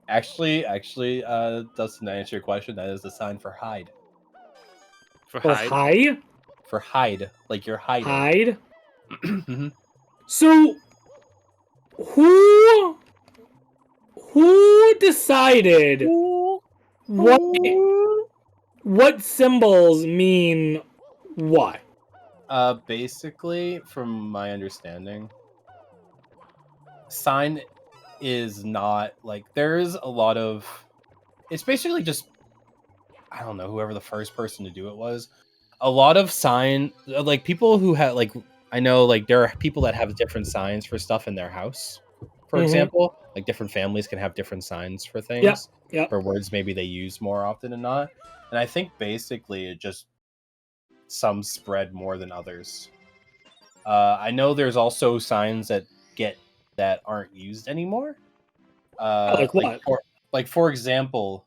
Actually, Dustin, to answer your question, that is a sign for hide. For Or hide? hide? For hide, like you're hiding. Hide? Mhm. So, who decided what symbols mean what? Basically, from my understanding, sign is not like there's a lot of. It's basically just I don't know whoever the first person to do it was. A lot of sign like people who have like I know like there are people that have different signs for stuff in their house. For Mhm. example, like different families can have different signs for things. Yep, yep. For words maybe they use more often than not. And I think basically it just some spread more than others. I know there's also signs that aren't used anymore. Like what? For example,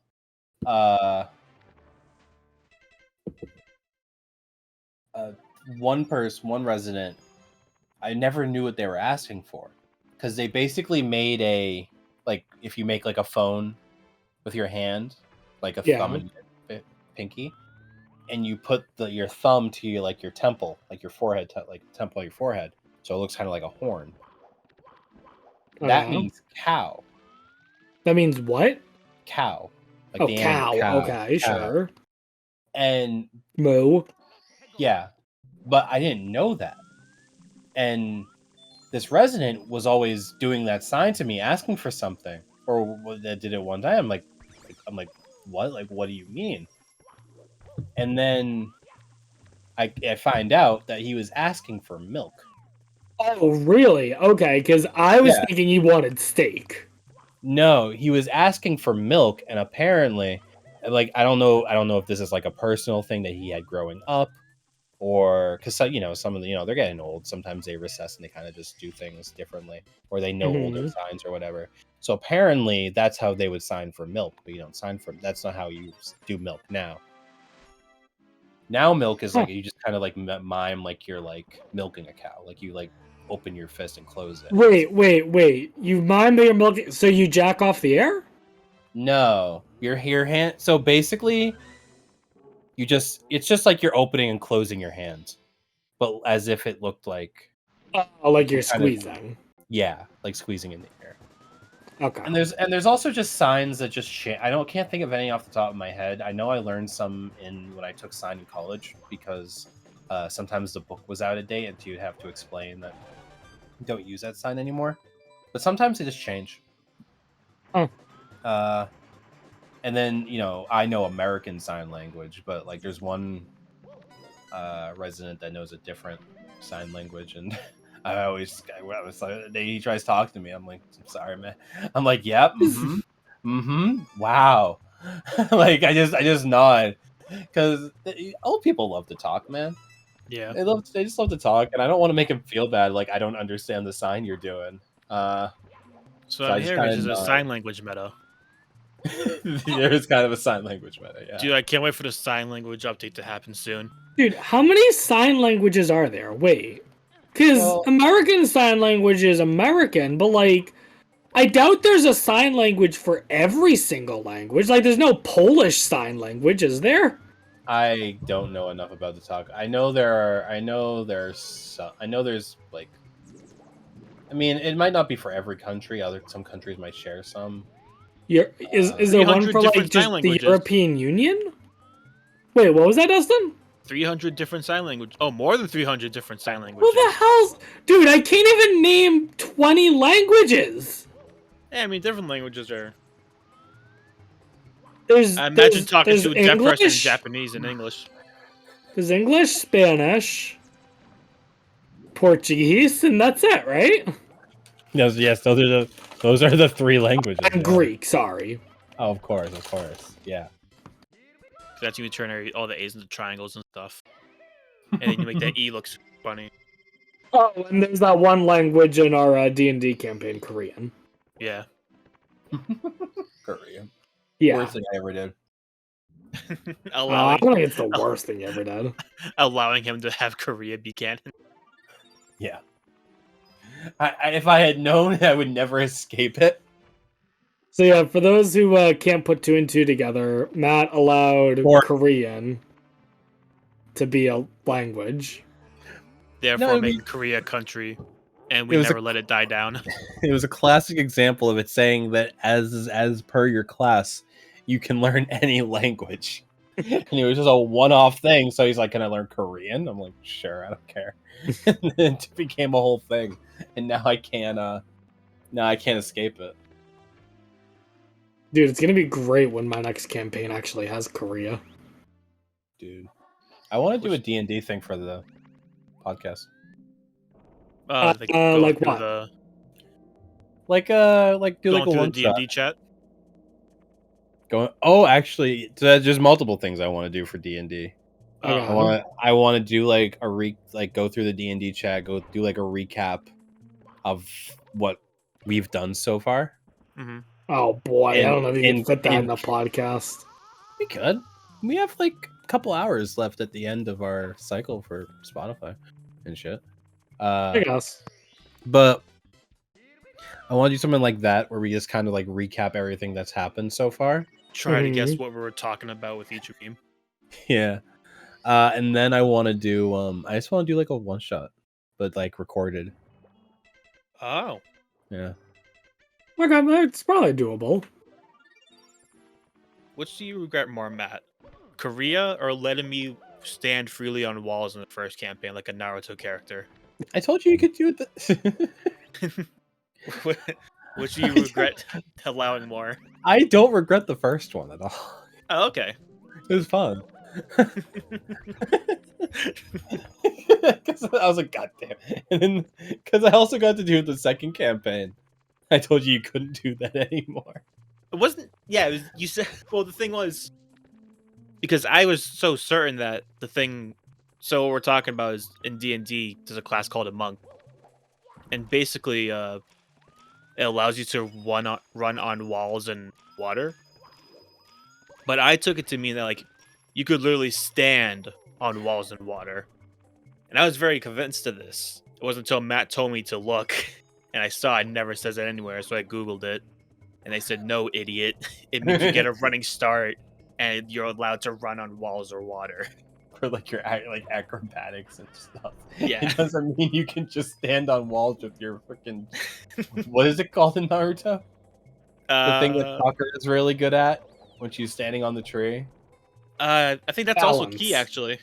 one resident, I never knew what they were asking for because they basically made a like if you make like a phone with your hand, like a thumb and pinky, and you put your thumb to your like your temple, like your forehead, like temple of your forehead, so it looks kind of like a horn. That means cow. That means what? Cow. Like Oh, the cow. animal, Okay, cow. sure. And Moo. yeah, but I didn't know that. And this resident was always doing that sign to me, asking for something, or did it one time. I'm like, what? Like, what do you mean? And then I find out that he was asking for milk. Oh, really? Okay, because I was thinking he wanted steak. No, he was asking for milk, and apparently, like I don't know if this is like a personal thing that he had growing up, or because some of the they're getting old. Sometimes they recess and they kind of just do things differently, or they know older signs or whatever. So apparently, that's how they would sign for milk, but you don't sign for. That's not how you do milk now. Now milk is like you just kind of like mime like you're like milking a cow, like you like open your fist and close it. Wait. You mime that you're milking, so you jack off the air? No, your hand. So basically, it's just like you're opening and closing your hands, but as if it looked like. Oh, like you're squeezing. Like squeezing in the air. Okay. And there's also just signs that just can't think of any off the top of my head. I know I learned some when I took sign in college because sometimes the book was out of date and you'd have to explain that you don't use that sign anymore. But sometimes they just change. Oh. And then I know American Sign Language, but like there's one resident that knows a different sign language, and he tries to talk to me. I'm like, I'm sorry, man. I'm like, yep, wow. Like I just nod because old people love to talk, man. Yeah, they just love to talk, and I don't want to make them feel bad. Like I don't understand the sign you're doing. So I'm hearing is a sign language meta. There's kind of a sign language meta, yeah. Dude, I can't wait for the sign language update to happen soon. Dude, how many sign languages are there? Wait. Because American Sign Language is American, but like, I doubt there's a sign language for every single language. Like, there's no Polish sign language, is there? I don't know enough about the talk. I know there's like, I mean, it might not be for every country. Some countries might share some. Is there one for like just the European Union? Wait, what was that, Dustin? 300 different sign languages. Oh, more than 300 different sign languages. What the hell's... Dude, I can't even name 20 languages! Yeah, I mean, different languages are... I imagine talking to a deaf person in Japanese and English. There's English, Spanish, Portuguese, and that's it, right? Yes, those are the three languages. And Greek, sorry. Oh, of course, yeah. That's when you turn all the A's into triangles and stuff. And then you make that E look funny. Oh, and there's that one language in our D&D campaign, Korean. Yeah. Korean. Yeah. Worst thing I ever did. I allowing don't think it's the worst thing you ever did. allowing him to have Korea be canon. Yeah. If I had known, I would never escape it. So yeah, for those who can't put two and two together, Matt allowed Or- Korean to be a language. Therefore, I mean- making Korea a country, and we It was a- never let it die down. It was a classic example of it saying that as per your class, you can learn any language. And it was just a one-off thing. So he's like, "Can I learn Korean?" I'm like, "Sure, I don't care." And then it became a whole thing, and now I can't escape it. Dude, it's gonna be great when my next campaign actually has Korea. Dude, I want to do a D&D thing for the podcast. Like what? Like do Going like a through one the shot. D&D chat. Actually, there's multiple things I want to do for D&D. Okay. I want to do like go through the D&D chat, go do like a recap of what we've done so far. Mm-hmm. Oh boy, I don't know if you can fit that in in- the podcast. We could. We have like a couple hours left at the end of our cycle for Spotify and shit. I guess. But I want to do something like that where we just kind of like recap everything that's happened so far. Try to guess what we were talking about with each of you. Yeah. And then I want to do I just want to do like a one shot, but like recorded. Oh. Yeah. Okay, it's probably doable. Which do you regret more, Matt? Korea or letting me stand freely on walls in the first campaign like a Naruto character? I told you could do it. Which do you regret allowing more? I don't regret the first one at all. Oh, okay. It was fun. Because I was like, God damn. And then, because I also got to do the second campaign. I told you couldn't do that anymore. It wasn't. Yeah, it was, you said. Well, the thing was, because I was so certain that the thing. So what we're talking about is in D&D, there's a class called a monk, and basically, it allows you to run on walls and water. But I took it to mean that like you could literally stand on walls and water, and I was very convinced of this. It wasn't until Matt told me to look, and I saw it never says it anywhere, so I googled it, and they said, "No, idiot! It means you get a running start, and you're allowed to run on walls or water." For like your like acrobatics and stuff. Yeah. It doesn't mean you can just stand on walls with your freaking. What is it called in Naruto? The thing that Sakura is really good at when she's standing on the tree. I think that's also Balance. key, actually.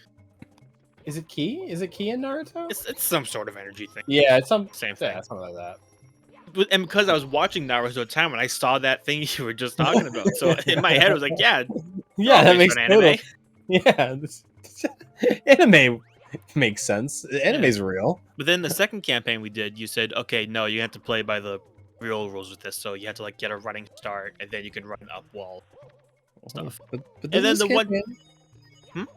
Is it key? Is it key in Naruto? It's some sort of energy thing. Yeah, it's some Same thing. Yeah, something like that. And because I was watching Naruto at the time when I saw that thing you were just talking about, so in my head I was like, "Yeah, Yeah, that based makes on total. anime." Yeah, anime makes sense. Anime's real. But then the second campaign we did, you said, "Okay, no, you have to play by the real rules with this. So you have to like get a running start, and then you can run up wall stuff." But And then this the one- campaign-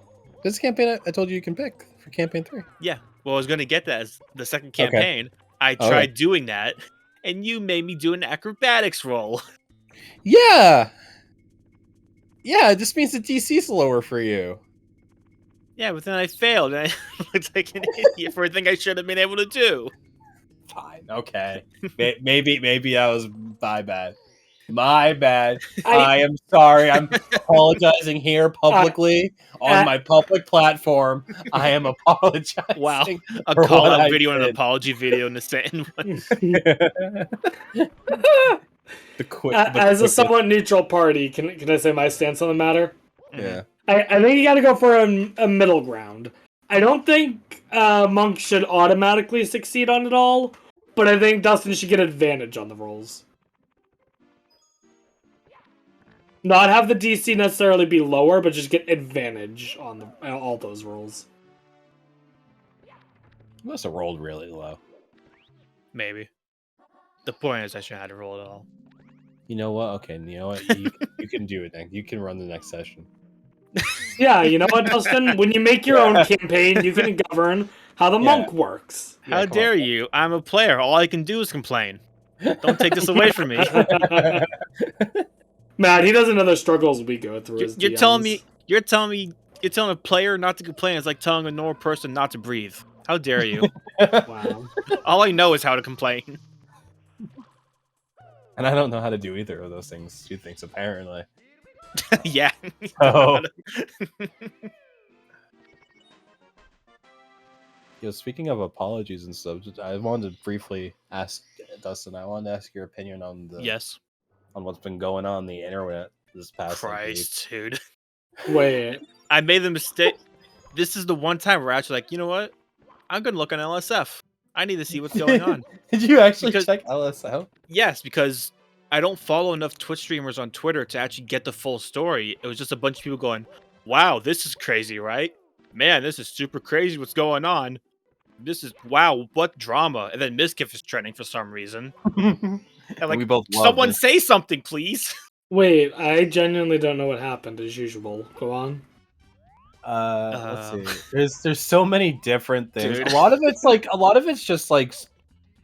This campaign, I told you can pick for campaign 3. Yeah. Well, I was gonna get that as the second Okay. campaign. I Okay. tried doing that, and you made me do an acrobatics roll. Yeah. Yeah, it just means the DC's lower for you. Yeah, but then I failed, and I looked like an idiot for a thing I should have been able to do. Fine. Okay. maybe that was my bad. My bad. I- I am sorry. I'm apologizing here publicly on my public platform. I am apologizing. Wow. A for call what out I video and an did. apology video in the same one. As a somewhat neutral party, can I say my stance on the matter? Yeah. I think you got to go for a middle ground. I don't think Monk should automatically succeed on it all, but I think Dustin should get advantage on the rolls. Not have the DC necessarily be lower, but just get advantage on all those rolls. You must have rolled really low. Maybe. The point is I shouldn't have to roll at all. You know what? Okay, you know what? You can do it then. You can run the next session. Yeah, you know what, Dustin? When you make your own campaign, you can govern how the monk works. How come on. dare you? I'm a player. All I can do is complain. Don't take this away from me. Matt, he doesn't know the struggles we go through. As You're telling me DMs. You're telling a player not to complain. It's like telling a normal person not to breathe. How dare you? Wow. All I know is how to complain. And I don't know how to do either of those things. Two things apparently. Yeah. Oh. Yo, speaking of apologies and stuff, I wanted to briefly ask Dustin. I wanted to ask your opinion on Yes. on what's been going on the internet this past Christ, dude. Wait. I made the mistake. This is the one time where I actually like, you know what? I'm gonna look on LSF. I need to see what's going on. Did you actually Because- check LSL? Yes, because I don't follow enough Twitch streamers on Twitter to actually get the full story. It was just a bunch of people going, "Wow, this is crazy, right? Man, this is super crazy. What's going on? This is wow, what drama?" And then Mizkif is trending for some reason. And like, we both loved someone it. say something, please. Wait, I genuinely don't know what happened as usual. Go on. Let's see. There's so many different things. Dude. A lot of it's just like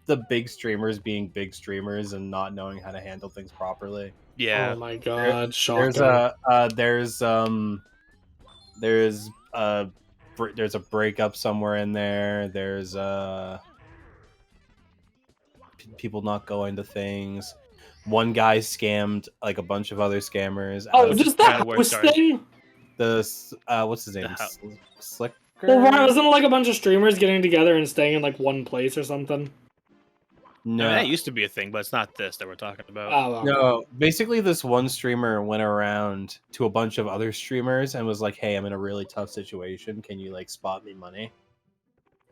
the big streamers being big streamers and not knowing how to handle things properly. Yeah. Oh my god, shocking. There's a breakup somewhere in there. There's people not going to things. One guy scammed like a bunch of other scammers. Oh, just that kinda where it host started. thing? What's his name? The Slicker. Well, wasn't it like a bunch of streamers getting together and staying in like one place or something? No, I mean, that used to be a thing, but it's not this that we're talking about. Oh, okay. no. Basically, this one streamer went around to a bunch of other streamers and was like, "Hey, I'm in a really tough situation. Can you like spot me money?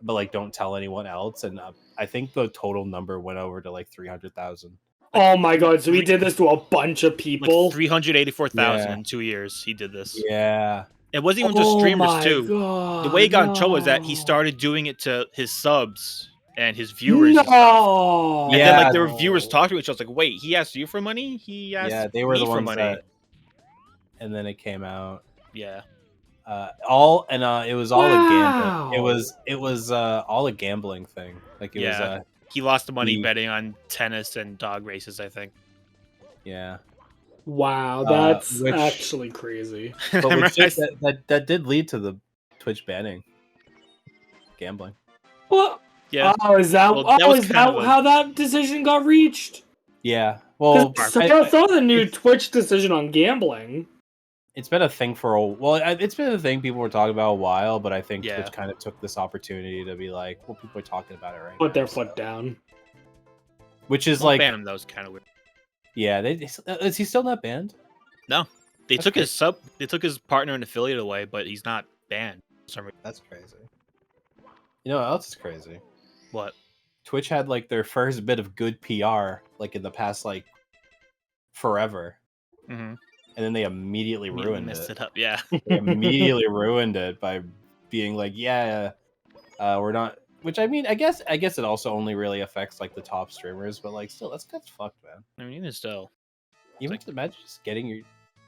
But like, don't tell anyone else." And I think the total number went over to like 300,000. Oh my god, so he did this to a bunch of people? Like 384,000 Yeah. in 2 years. He did this. Yeah, It wasn't even just streamers my too. God, The way he got in trouble is that he no. started doing it to his subs and his viewers. And stuff. No. And then Yeah. like there were viewers talking to each other. Like, wait, he asked you for money? He asked yeah, they were me the for ones money. that. And then it came out. Yeah. It was all a gambling. Wow. It was all a gambling thing. Like it Yeah. was He lost the money He- betting on tennis and dog races, I think. yeah. Wow, that's which- actually crazy. But Remember which that did lead to the Twitch banning gambling. What? yeah. Oh, is that, Well, that was is kind that of a- how that decision got reached? Yeah. Well, Some of the new Twitch decision on gambling. it's been a thing for it's been a thing people were talking about a while, but I think Yeah. Twitch kind of took this opportunity to be like, well, people are talking about it right Put now, their so- foot down. Which is Well, like, ban him. That was kind of weird. yeah, is he still not banned? They That's took his sub. They took his partner and affiliate away, but he's not banned. For some reason. That's crazy. You know what else is crazy? What? Twitch had like their first bit of good PR like in the past like forever, Mm-hmm. and then they immediately ruined messed it. it up. Yeah. They immediately ruined it by being like, yeah, we're not. Which I mean, I guess it also only really affects like the top streamers, but like still, that's fucked, man. I mean, even still. Even like- imagine just getting your,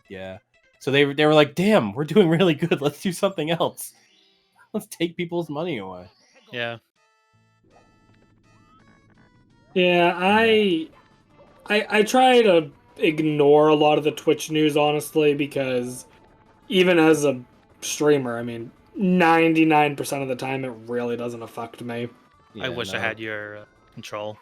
yeah. So they were like, damn, we're doing really good. Let's do something else. Let's take people's money away. Yeah. Yeah, I try to ignore a lot of the Twitch news, honestly, because even as a streamer, I mean, 99% of the time, it really doesn't affect me. Yeah, I wish I no. had your control.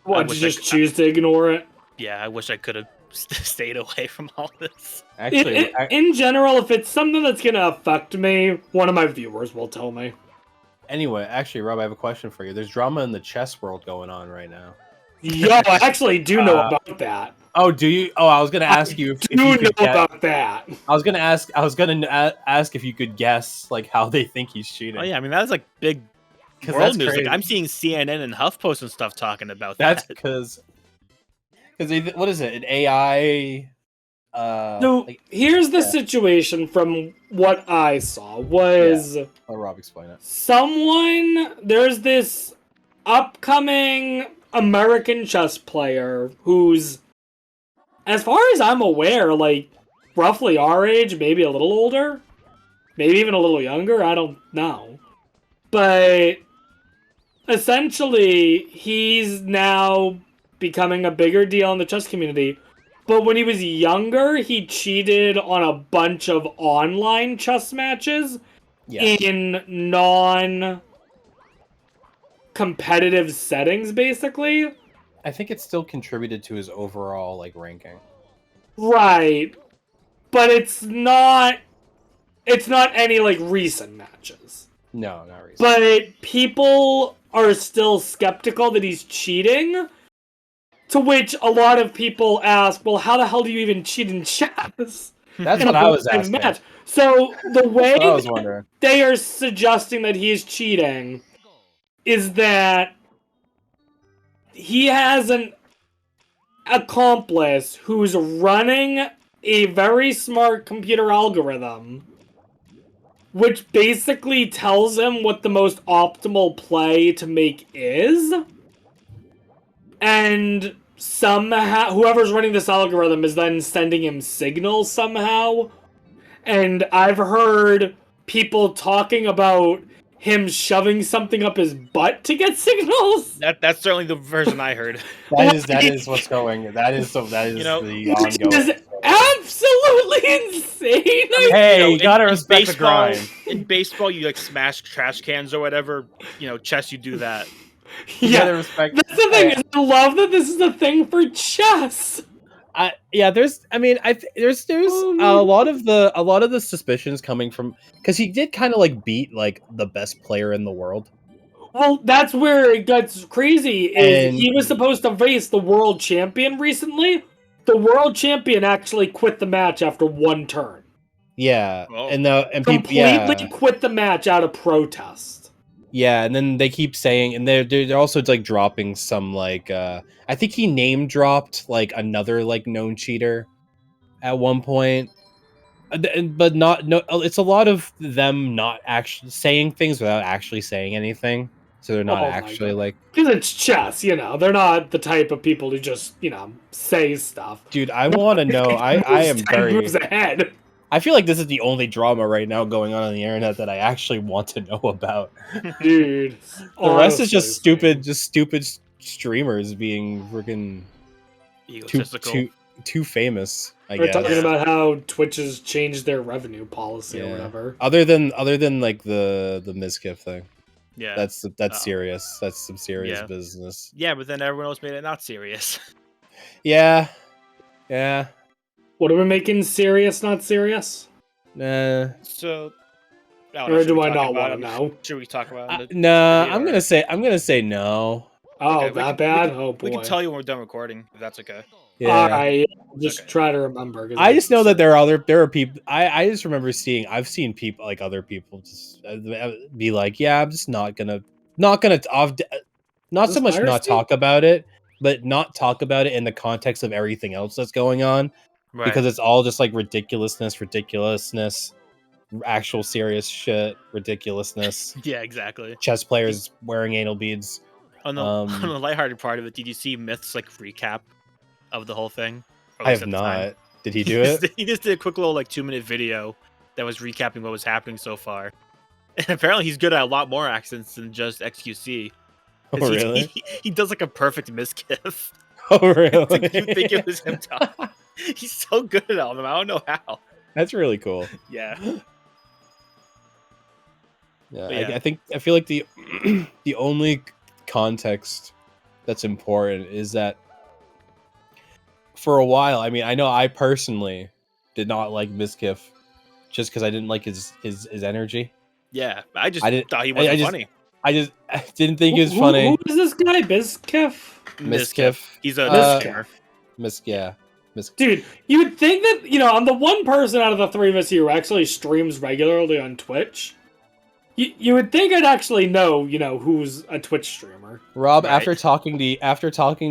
What, wish you I just could- choose to ignore it? Yeah, I wish I could have stayed away from all this. Actually, In general, if it's something that's gonna affect me, one of my viewers will tell me. anyway, actually, Rob, I have a question for you. There's drama in the chess world going on right now. Yo, I actually do know Uh, about that. Oh, do you? Oh, I was gonna ask you if Do you know could guess. about that. I was gonna ask if you could guess like how they think he's cheating. Oh yeah, I mean that's like big 'Cause world that's news. Like crazy. I'm seeing CNN and HuffPost and stuff talking about That's that. because what is it? An AI? So like, here's the yeah. situation from what I saw was let Rob explain it. there's this upcoming American chess player who's, as far as I'm aware, like roughly our age, maybe a little older, maybe even a little younger, I don't know. But essentially, he's now becoming a bigger deal in the chess community but when he was younger, he cheated on a bunch of online chess matches Yes. in non-competitive settings, basically. I think it still contributed to his overall like ranking. Right. But it's not any like recent matches. No, not recently. But people are still skeptical that he's cheating. To which a lot of people ask, well, how the hell do you even cheat in chess? That's in what a I was live asking. match? So the way That's what I was wondering. they are suggesting that he is cheating is that he has an accomplice who's running a very smart computer algorithm which basically tells him what the most optimal play to make is. And somehow, whoever's running this algorithm is then sending him signals somehow. And I've heard people talking about him shoving something up his butt to get signals. That's certainly the version I heard. That is what's going. That is the Which ongoing. is absolutely insane. Hey, you gotta in respect the baseball, grind. In baseball, you like smash trash cans or whatever. Chess, you do that. You gotta respect. That's the thing. Is I love that this is a thing for chess. There's Oh, a lot of the suspicions coming from because he did kind of like beat like the best player in the world. Well, that's where it gets crazy. Is And- he was supposed to face the world champion recently? The world champion actually quit the match after one turn. Yeah, Oh. and people, Completely quit the match out of protest. yeah, and then they keep saying, and they're also like dropping some like I think he name dropped like another like known cheater at one point, but it's a lot of them not actually saying things without actually saying anything, so they're not Oh my actually God. like. Because it's chess, they're not the type of people who just, say stuff. Dude, I want to know. I am 10 very. moves ahead. I feel like this is the only drama right now going on the internet that I actually want to know about. Dude. The rest is just honestly. stupid streamers being freaking Egotistical. too famous. I We're guess. talking Yeah. about how Twitch has changed their revenue policy or Yeah. whatever. Other than like the Mizkif thing, Yeah. that's Oh. serious. That's some serious Yeah. business. Yeah, but then everyone else made it not serious. Yeah. What are we making serious, not serious? Nah. So, Or do I not want to know? Should we talk about it? Nah. Yeah, I'm gonna say no. Oh, Okay, we that can- bad? Oh, boy. We can tell you when we're done recording, if that's okay. Yeah. Alright, just Okay. try to remember. 'cause I just know that it's- there are people. I just remember I've seen people like other people just be like, yeah, I'm just not so Is much this not piracy? talk about it, but not talk about it in the context of everything else that's going on Right. because it's all just like ridiculousness, actual serious shit, ridiculousness. Yeah, exactly. Chess players wearing anal beads. On the Um, on the lighthearted part of it, did you see Myth's like recap of the whole thing? Or at I least have at the time? not. Did he do it? He just did a quick little like 2-minute video that was recapping what was happening so far. And apparently he's good at a lot more accents than just XQC. Oh 'Cause really? He does like a perfect Mizkif. Oh really? You think it was him talking. He's so good at all of them. I don't know how. That's really cool. Yeah. Yeah, But yeah. I feel like the the only context that's important is that for a while, I mean, I know I personally did not like Mizkif just because I didn't like his energy. Yeah. I just I didn't- thought he wasn't just- funny. I didn't think he was funny. Who is this guy? Bizkiff? Mizkif, He's a Uh, streamer. Mizkif. Dude, you would think that, I'm the one person out of the three of us here who actually streams regularly on Twitch. You would think I'd actually know, who's a Twitch streamer. Rob, Right. after talking to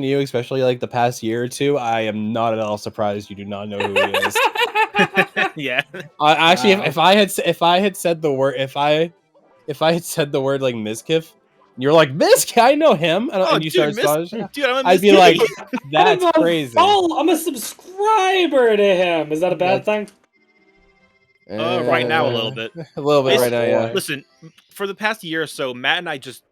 you, especially like the past year or two, I am not at all surprised you do not know who he is. Yeah. Actually, Wow. if I had said the word like Mizkif, you're like Mizkif, I know him, and you start astonishing. Dude, I'm a I'd be Mizkif. like, that's I'm a crazy. I'm a subscriber to him. Is that a bad thing? Right now a little bit. A little bit It's- right now, yeah. Listen, for the past year or so, Matt and I just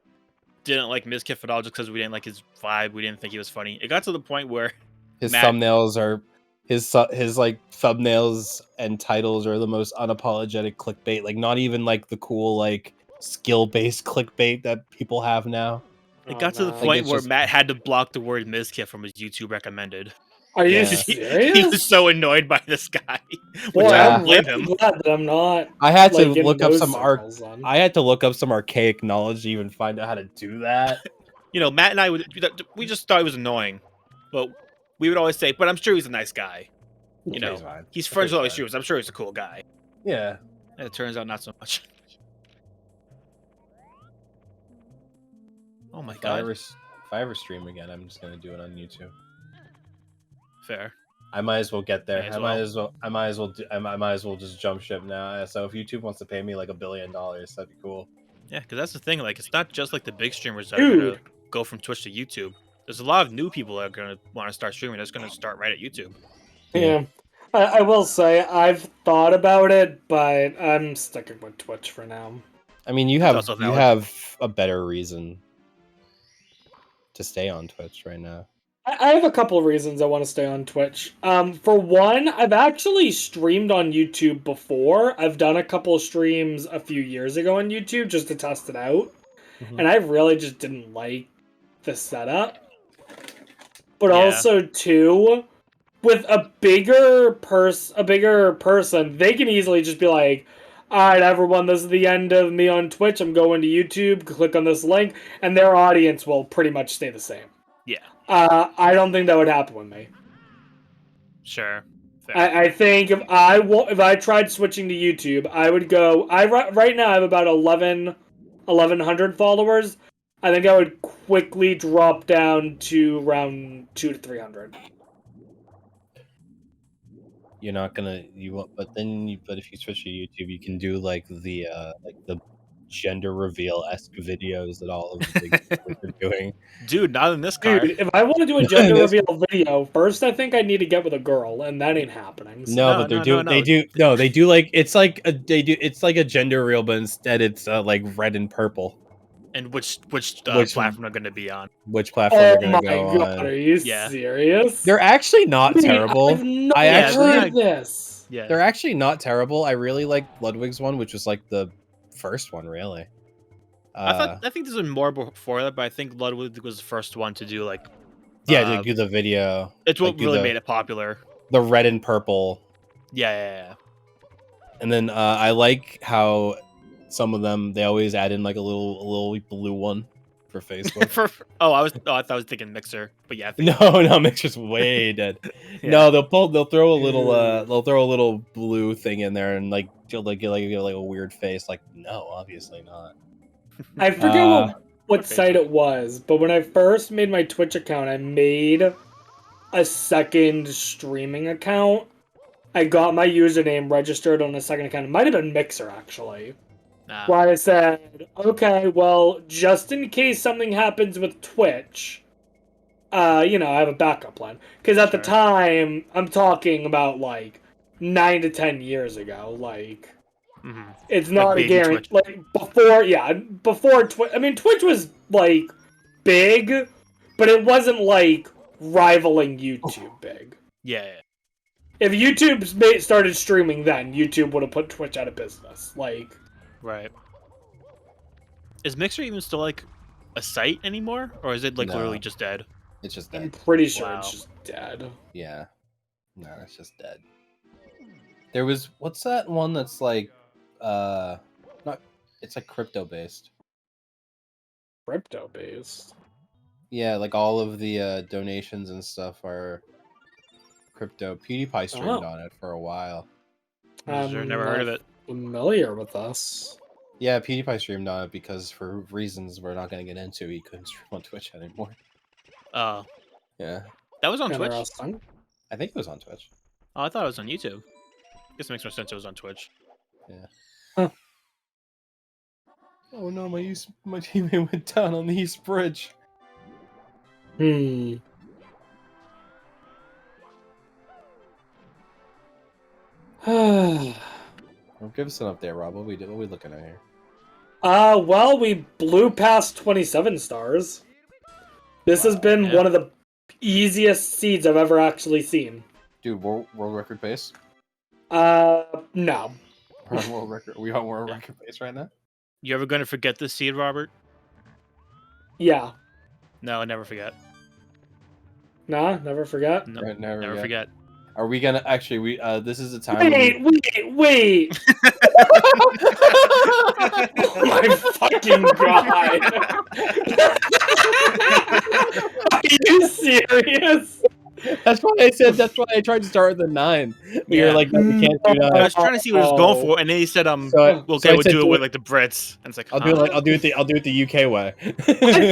didn't like Mizkif at all just because we didn't like his vibe. We didn't think he was funny. It got to the point where His Matt- thumbnails are his like thumbnails and titles are the most unapologetic clickbait. Like not even like the cool like skill-based clickbait that people have now. It got to the no. point it's where just- Matt had to block the word Mizkit from his YouTube recommended. Are you Yeah. serious? He was so annoyed by this guy, which Boy, I Yeah. don't I'm blame really him. glad that I'm not. I had to like, in look up those some circles, then. I had to look up some archaic knowledge to even find out how to do that. You know, Matt and I we just thought he was annoying, but we would always say, "But I'm sure he's a nice guy." You know, He's fine. he's friends with all his fine. shooters. I'm sure he's a cool guy. Yeah. And it turns out not so much. Oh my If I god. ever stream again, I'm just gonna do it on YouTube. Fair. I might as well get there. May as I might as well just jump ship now. So if YouTube wants to pay me like $1 billion, that'd be cool. Yeah, because that's the thing. Like, it's not just like the big streamers that are gonna Dude. go from Twitch to YouTube. There's a lot of new people that are gonna want to start streaming. That's gonna start right at YouTube. Yeah. I will say I've thought about it, but I'm sticking with Twitch for now. I mean, you also valid. have a better reason to stay on Twitch right now. I have a couple of reasons I want to stay on Twitch. For one, I've actually streamed on YouTube before. I've done a couple of streams a few years ago on YouTube just to test it out. Mhm. And I really just didn't like the setup. But Yeah. also, too, with a bigger person, they can easily just be like, alright, everyone, this is the end of me on Twitch. I'm going to YouTube. Click on this link. And their audience will pretty much stay the same. Yeah, I don't think that would happen with me. sure. Fair. I think if I tried switching to YouTube, I would go. Right now I have about 1,100 followers. I think I would quickly drop down to around 200 to 300. You're not gonna but if you switch to YouTube, you can do like the gender reveal esque videos that all of the big streamers are doing. Dude, not in this car. Dude, if I want to do a gender reveal video, first I think I need to get with a girl, and that ain't happening. So. No, No, but no, no. they do like it's like a gender reel, but instead it's like red and purple. And which Which- platform are going to be on? Which platform Oh they're my gonna go god, on? are you Yeah. serious? They're actually not Wait, terrible. I've not I actually- heard this. Yeah. They're actually not terrible. I really like Ludwig's one, which was like the first one, really. I think there's been more before that, but I think Ludwig was the first one to do like. to do the video. It's what like, do really the- made it popular. The red and purple. Yeah. And then I like how some of them they always add in like a little blue one for Facebook. I thought I was thinking Mixer, but yeah. I think, no, Mixer's way dead. Yeah. No, they'll throw a little blue thing in there and like get like a weird face. Like no, obviously not. I forget what Okay. site it was, but when I first made my Twitch account, I made a second streaming account. I got my username registered on a second account. It might have been Mixer, actually. Nah. Where I said, okay, well, just in case something happens with Twitch, I have a backup plan. Because at the Sure. time, I'm talking about, 9 to 10 years ago, Mhm. It's not a baby guarantee. Twitch. Before Twitch. I mean, Twitch was big, but it wasn't rivaling YouTube big. Yeah. If YouTube started streaming, then YouTube would have put Twitch out of business. Right. Is Mixer even still like a site anymore, or is it No. literally just dead? It's just I'm dead. pretty sure Wow. it's just dead. Yeah. No, it's just dead. There was what's that one that's like not it's like crypto based. Crypto based. Yeah, like all of the donations and stuff are crypto. PewDiePie streamed Oh. on it for a while. Sure, never heard of it. Familiar with us. Yeah, PewDiePie streamed on it because for reasons we're not going to get into, he couldn't stream on Twitch anymore. Oh, Yeah, that was on Twitch. Interesting. I think it was on Twitch. Oh, I thought it was on YouTube. Guess it makes more sense. It was on Twitch. Oh no, my teammate went down on the East Bridge. Hmm. Well, give us an update, Rob. What we looking at here? Well, we blew past 27 stars. This has been Yeah. one of the easiest seeds I've ever actually seen. Dude, world record pace. No. We're on world record. We on world record pace right now. You ever gonna forget this seed, Robert? Yeah. No, never forget. Nah, never forget. No, Right, never never forget. forget. Are we gonna actually? We this is the time. when Wait! Oh my fucking god! Are you serious? That's why I said. That's why I tried to start with the 9. But you're Yeah. like, no, we can't do I that. was trying to see what he was going for, and then he said, So I- okay, so I we'll said do it do with it- like the Brits. And it's like, I'll do it the UK way. I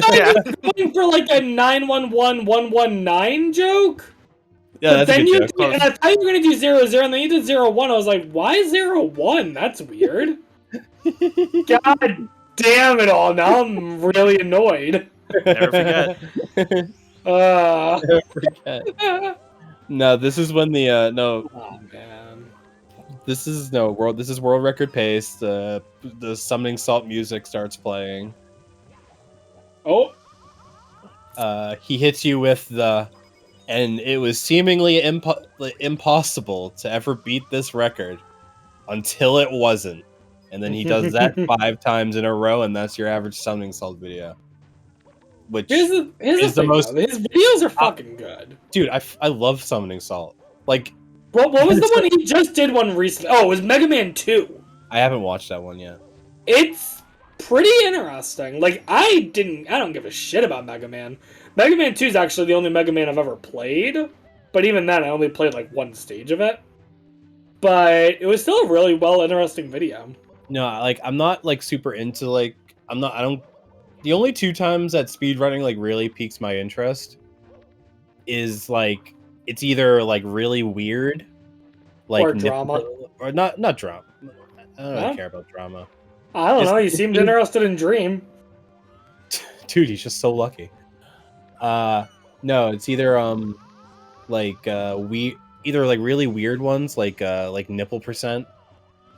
thought Yeah. you were going for like a 911119 joke. Yeah, But that's a then good you joke. and I thought you were gonna do 00, and then you did 01. I was like, why 01? That's weird. God damn it all! Now I'm really annoyed. Never forget. Never forget. No, this is when the no. Oh man. This is world record pace. The summoning salt music starts playing. Oh, He hits you with the, and it was seemingly impossible to ever beat this record until it wasn't. And then he does that 5 times in a row, and that's your average summoning salt video. Which, here's the is the thing, most- though. His videos are fucking good. dude, I love summoning salt. Like, What was the one he just did one recently? Oh, it was Mega Man 2. I haven't watched that one yet. It's pretty interesting. Like, I don't give a shit about Mega Man. Mega Man 2 is actually the only Mega Man I've ever played. But even then, I only played like one stage of it. But it was still a really interesting video. No, like I'm not like super into like I don't. The only 2 times that speedrunning like really piques my interest is like it's either like really weird, like Or drama. or not drama. I don't really Huh? care about drama. I don't It's- know, you seemed interested in Dream. Dude, he's just so lucky. No, it's either either like really weird ones like nipple percent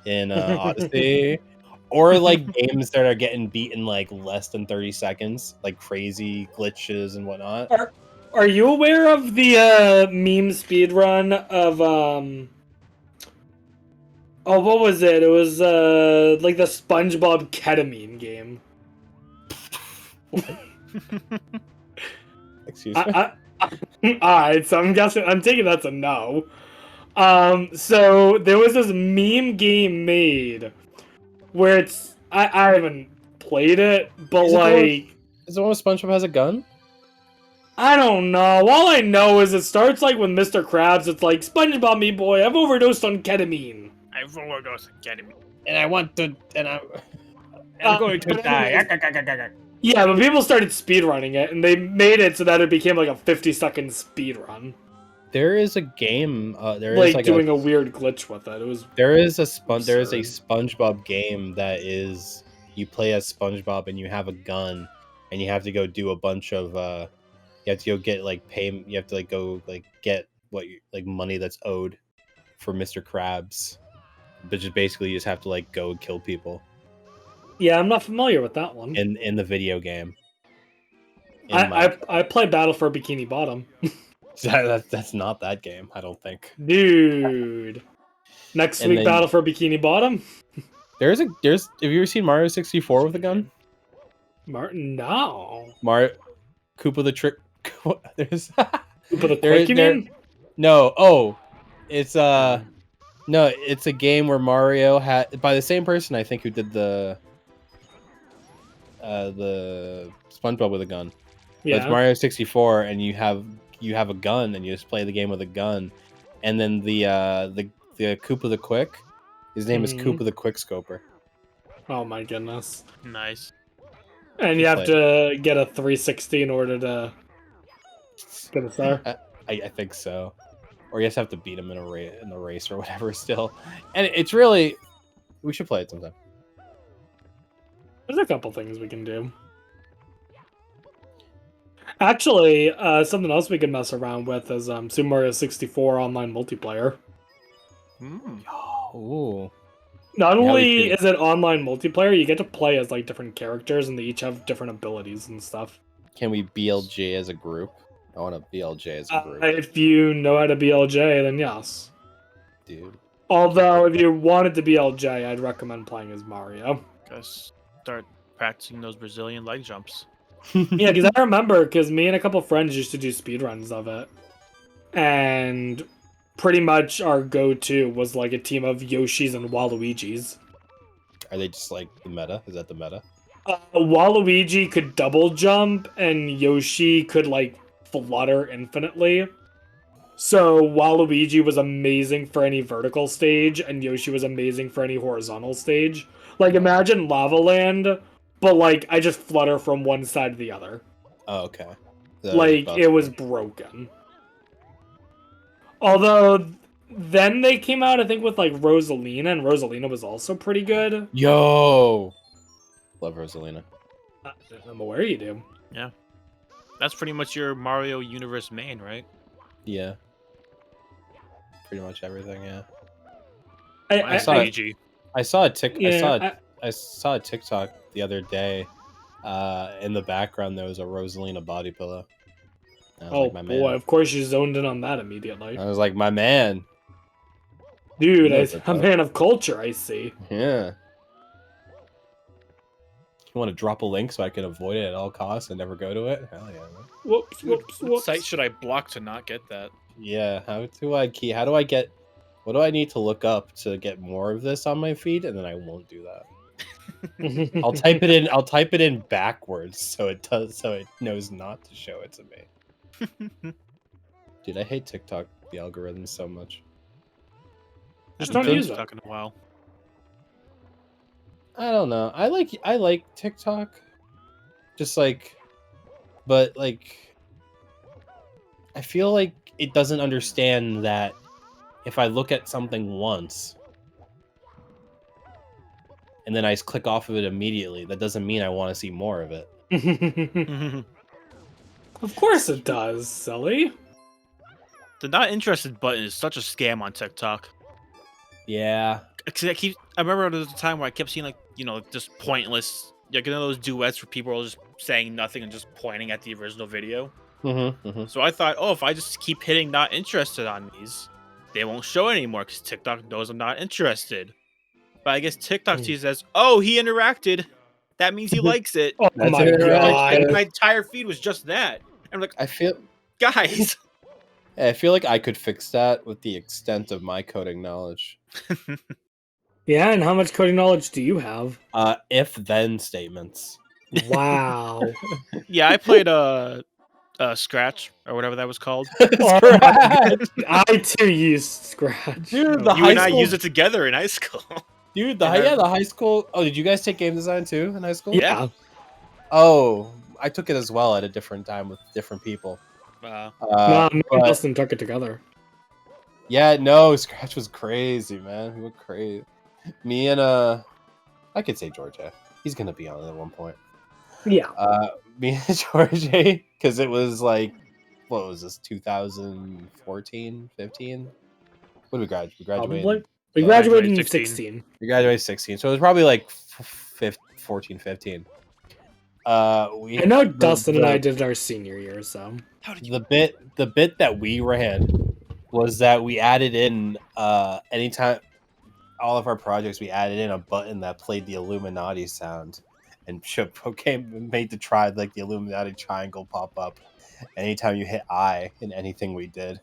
in Odyssey, or like games that are getting beat in like less than 30 seconds, like crazy glitches and whatnot. Are you aware of the meme speedrun of oh, what was it? It was like the SpongeBob ketamine game. Excuse me. Alright, so I'm taking that's a no. So there was this meme game made where it's I haven't played it, but Is it the one- like Is the one with SpongeBob has a gun? I don't know. All I know is it starts like with Mr. Krabs. It's like SpongeBob, me boy, I've overdosed on ketamine. I've overdosed ketamine. And I want to, and I'm going to die. Yeah, but people started speedrunning it, and they made it so that it became like a 50-second speedrun. There is a game. There is Like, like doing a weird glitch with it. It was there is a absurd. SpongeBob game that is you play as SpongeBob and you have a gun and you have to go do a bunch of you have to go get like you have to like go like get what you, like money that's owed for Mr. Krabs, but just basically you just have to like go and kill people yeah. I'm not familiar with that one. in the video game. I play Battle for Bikini Bottom, That's not that game, I don't think. dude. Next And week, then- Battle for Bikini Bottom. There's have you ever seen Mario 64 with a gun? Martin, no. Mario Koopa the Trick. There's But the There- quick, you there- mean? no. Oh, it's no. It's a game where Mario had by the same person I think who did the SpongeBob with a gun. But it's Yeah. Mario 64, and you have a gun, and you just play the game with a gun, and then the Koopa the Quick. His name is Mhm. Koopa the Quickscoper. Oh my goodness. Nice. And you have to get a 360 in order to get a star. I think so, or you just have to beat him in a race or whatever. Still, and it's really we should play it sometime. There's a couple things we can do. Actually, something else we can mess around with is Super Mario 64 online multiplayer. Ooh. Not Yeah, we only can. is it online multiplayer, you get to play as like different characters, and they each have different abilities and stuff. Can we BLG as a group I want to BLJ as a group, If you know how to BLJ, then yes. dude. Although, if you wanted to BLJ, I'd recommend playing as Mario. Guys, start practicing those Brazilian leg jumps. Yeah, because I remember, because me and a couple friends used to do speedruns of it. And pretty much our go-to was like a team of Yoshis and Waluigis. Are they just like the meta? Is that the meta? Waluigi could double jump, and Yoshi could like flutter infinitely. So Waluigi was amazing for any vertical stage, and Yoshi was amazing for any horizontal stage. Like imagine Lava Land, but like I just flutter from one side to the other. Oh, okay. Like it was broken. Although then they came out, I think, with like Rosalina, and Rosalina was also pretty good. Yo, love Rosalina. I'm aware you do. That's pretty much your Mario Universe main, right? Yeah, pretty much everything. Yeah, I saw it. Luigi. I saw a tick. yeah, I saw a TikTok the other day. In the background, there was a Rosalina body pillow. I was oh like, my boy, man. of course you zoned in on that immediately. I was like, my man. Dude, knows a what's up. man of culture, I see. Yeah. You want to drop a link so I can avoid it at all costs and never go to it? Hell yeah. Man. Whoops, Dude, whoops, what whoops. site should I block to not get that? Yeah. How do I key? How do I get? What do I need to look up to get more of this on my feed? And then I won't do that. I'll type it in. I'll type it in backwards so it does. So it knows not to show it to me. Dude, I hate TikTok. The algorithm so much. Just Haven't don't been use on it. TikTok in a while. I don't know. I like TikTok. Just like, but like, I feel like it doesn't understand that if I look at something once and then I click off of it immediately, that doesn't mean I want to see more of it. Of course it does, silly. The not interested button is such a scam on TikTok. Yeah. 'Cause I remember there was a time where I kept seeing like, just pointless, like those duets where people are just saying nothing and just pointing at the original video. So I thought, oh, if I just keep hitting not interested on these, they won't show anymore because TikTok knows I'm not interested. But I guess TikTok sees it as, oh, he interacted. That means he likes it. Oh That's my it, right? god. And my entire feed was just that. I'm like, I feel guys. like I could fix that with the extent of my coding knowledge. Yeah, and how much coding knowledge do you have? If then statements. Wow. Yeah, I played Scratch or whatever that was called. Oh my god. I too used Scratch. Dude, You and I used it together in high school. Dude, in our- the high school. Oh, did you guys take game design too in high school? Yeah. Oh, I took it as well at a different time with different people. Wow. No, me and but- Dustin took it together. Yeah, no, Scratch was crazy, man. We went crazy. Me and I could say George. He's gonna be on it at one point. Yeah. Me and George, because it was like, what was this? 2014, 15? What did we graduate? We graduated. Probably. We Oh, graduated in 16. 16. We graduated 16, so it was probably like 14, 15. I know Dustin and I did our senior year, so. The bit that we ran was that we added in anytime all of our projects, we added in a button that played the Illuminati sound and made the Illuminati triangle pop up anytime you hit I in anything we did.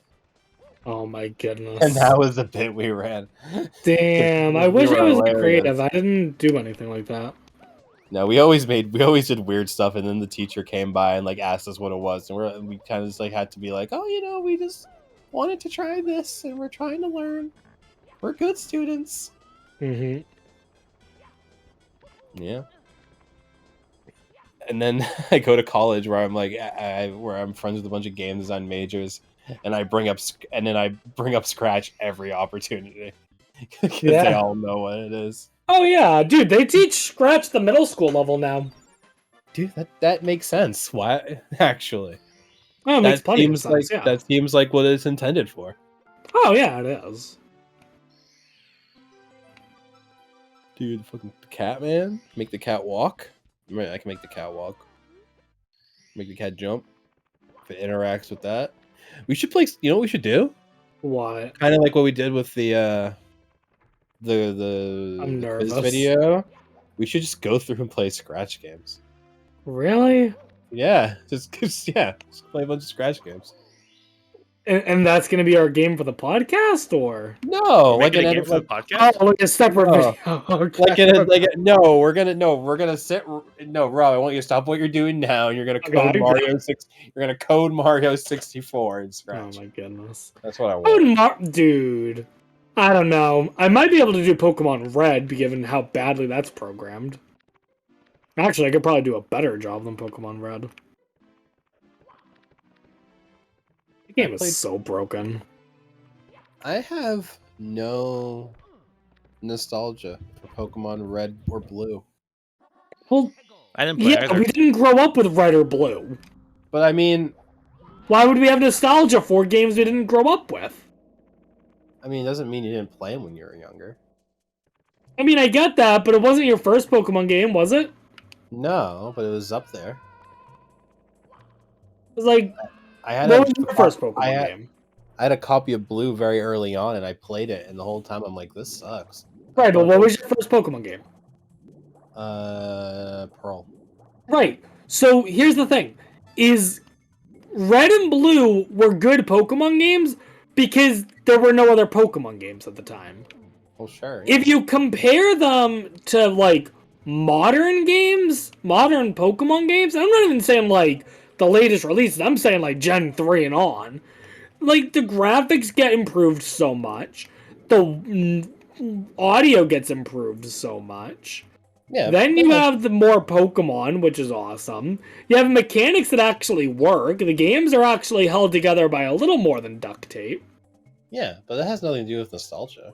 Oh my goodness. And that was the bit we ran. Damn, I We wish were I was hilarious. creative. I didn't do anything like that. No, we always did weird stuff, and then the teacher came by and like asked us what it was, and we kind of just like had to be like, oh, we just wanted to try this, and we're trying to learn. We're good students. Mm-hmm. Yeah. And then I go to college where I'm like, where I'm friends with a bunch of game design majors, and I bring up Scratch every opportunity because they Yeah. all know what it is. Oh yeah, dude, they teach Scratch the middle school level now. Dude, that makes sense. Why? Actually, Oh, it makes that plenty of seems sense, like yeah. that seems like what it's intended for. Oh yeah, it is. Dude, fucking cat man, make the cat walk. Right, I can make the cat walk. Make the cat jump. if it interacts with that. We should play. You know what we should do? What? Kind of like what we did with the I'm the quiz nervous. video. We should just go through and play scratch games. Really? Yeah, just play a bunch of scratch games. And that's gonna be our game for the podcast, or No, Make like it a an game for the podcast. oh, like a separate No. video? Okay. we're gonna sit. No, Rob, I want you to stop what you're doing now, and you're gonna code Okay. Mario 6. You're gonna code Mario 64 in Oh Scratch. my goodness. That's what I want. Dude, I don't know. I might be able to do Pokemon Red, given how badly that's programmed. Actually, I could probably do a better job than Pokemon Red. The game played- is so broken. I have no nostalgia for Pokemon Red or Blue, Well, I didn't play yeah, either. we didn't grow up with Red or Blue. but I mean, Why would we have nostalgia for games we didn't grow up with? it doesn't mean you didn't play them when you were younger. I mean, I get that, but it wasn't your first Pokemon game, was it? No, but it was up there. It was like, I had what a, was your first Pokemon I had, game? I had a copy of Blue very early on, and I played it, and the whole time I'm like, this sucks. Right, but what was your first Pokemon game? Pearl. Right. So here's the thing: is Red and Blue were good Pokemon games because there were no other Pokemon games at the time. Well, sure. If you compare them to like modern games, modern Pokemon games, I'm not even saying like the latest releases. I'm saying like Gen 3 and on. Like the graphics get improved so much. The audio gets improved so much. Yeah. Then you have the more Pokemon, which is awesome. You have mechanics that actually work. The games are actually held together by a little more than duct tape. Yeah, but that has nothing to do with nostalgia.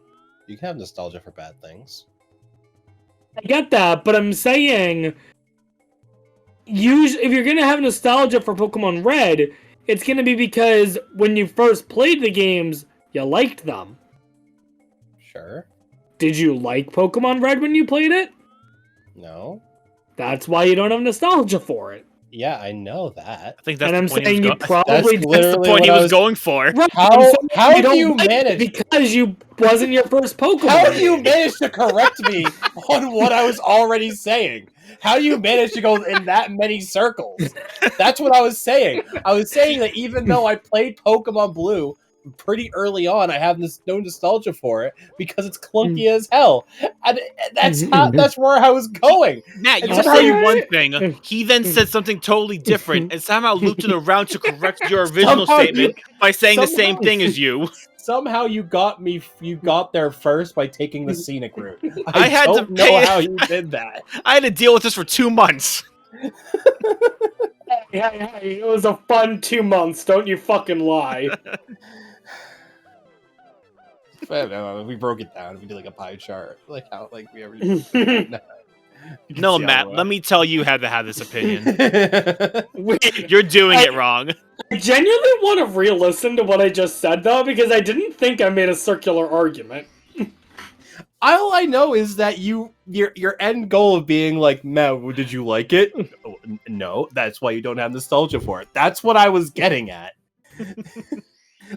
You can have nostalgia for bad things. I get that, but I'm saying, if you're gonna have nostalgia for Pokemon Red, it's gonna be because when you first played the games, you liked them. Sure. Did you like Pokemon Red when you played it? No. That's why you don't have nostalgia for it. Yeah, I know that. I think that's And I'm the point he saying was you go- probably That's did. literally That's the point he what I was going for. Right, How- I'm saying how you do don't you like it manage- because you wasn't your first Pokemon. How do you game. manage to correct me on what I was already saying? How do you manage to go in that many circles? That's what I was saying. I was saying that even though I played Pokemon Blue pretty early on, I have no nostalgia for it because it's clunky as hell. And that's where I was going. Matt, you It's were saying about- one thing. He then said something totally different and somehow looped it around to correct your original Somehow statement by saying the same somehow- thing as you. Somehow you got me. You got there first by taking the scenic route. I had to don't know pay- how you did that. I had to deal with this for 2 months. Hey, it was a fun 2 months. Don't you fucking lie. We broke it down. We did like a pie chart, like how we ever. No, Matt, let me tell you how to have this opinion. Wait, You're doing it wrong. I genuinely want to re-listen to what I just said though, because I didn't think I made a circular argument. All I know is that your end goal of being like, Matt, did you like it? Oh, no, that's why you don't have nostalgia for it. That's what I was getting at.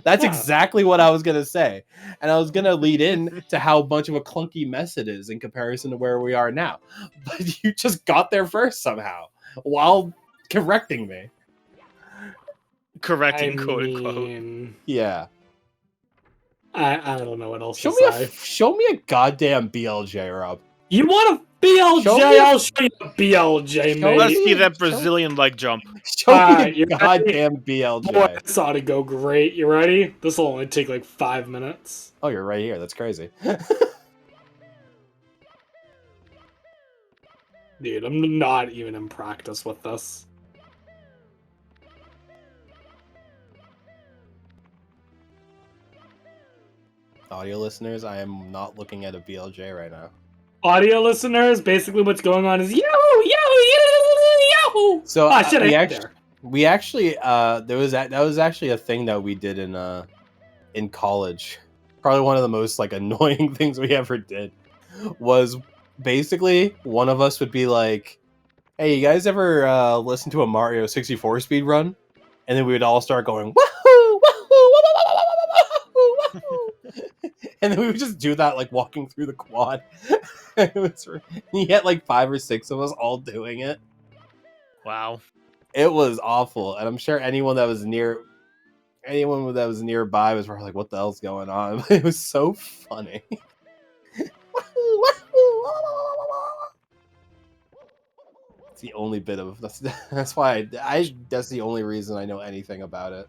That's Yeah. exactly what I was gonna say, and I was gonna lead in to how much of a clunky mess it is in comparison to where we are now. But you just got there first somehow while correcting me. Correcting, quote unquote. mean, Yeah, I don't know what else show to me say. show me a goddamn BLJ, Rob. You want a BLJ? Show me a- I'll show you a BLJ, Show mate. Let's me- see that show- Brazilian leg jump. Show me you a goddamn BLJ. Boy, this ought to go great. You ready? This will only take like 5 minutes. Oh, you're right here. That's crazy. Dude, I'm not even in practice with this. Audio listeners, I am not looking at a BLJ right now. Audio listeners, basically what's going on is yahoo, yahoo. So Ah, shit, I we, hit actually, there. we actually, that was actually a thing that we did in college. Probably one of the most annoying things we ever did was basically one of us would be like, "Hey, you guys ever listen to a Mario 64 speed run?" and then we would all start going wahoo, wahoo, wahoo, wahoo, and then we would just do that like walking through the quad. You get like 5 or 6 of us all doing it. Wow. It was awful, and I'm sure anyone that was nearby was probably like, "What the hell's going on?" It was so funny. It's the only bit of that's why that's the only reason I know anything about it.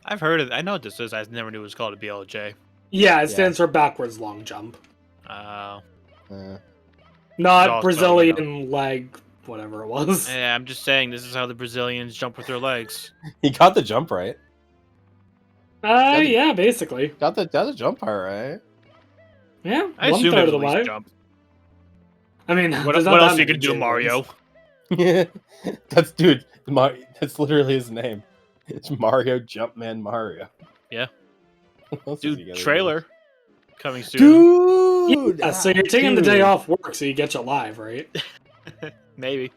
I've heard of. I know what this is. I never knew it was called a BLJ. Yeah, it stands for backwards long jump. Uh, Not all Brazilian leg, whatever it was. Yeah, I'm just saying this is how the Brazilians jump with their legs. he got the jump right. Yeah, basically. Got the jump part right. Yeah, I one assume third it of was the at least way. jump. I mean, What, there's not what that else you many can do, games. Mario? That's that's literally his name. It's Mario Jumpman Mario. Yeah. What else is he Dude, gonna do? trailer coming soon. Dude. Yeah, so you're taking the dude. day off work, so you get you live, right? Maybe.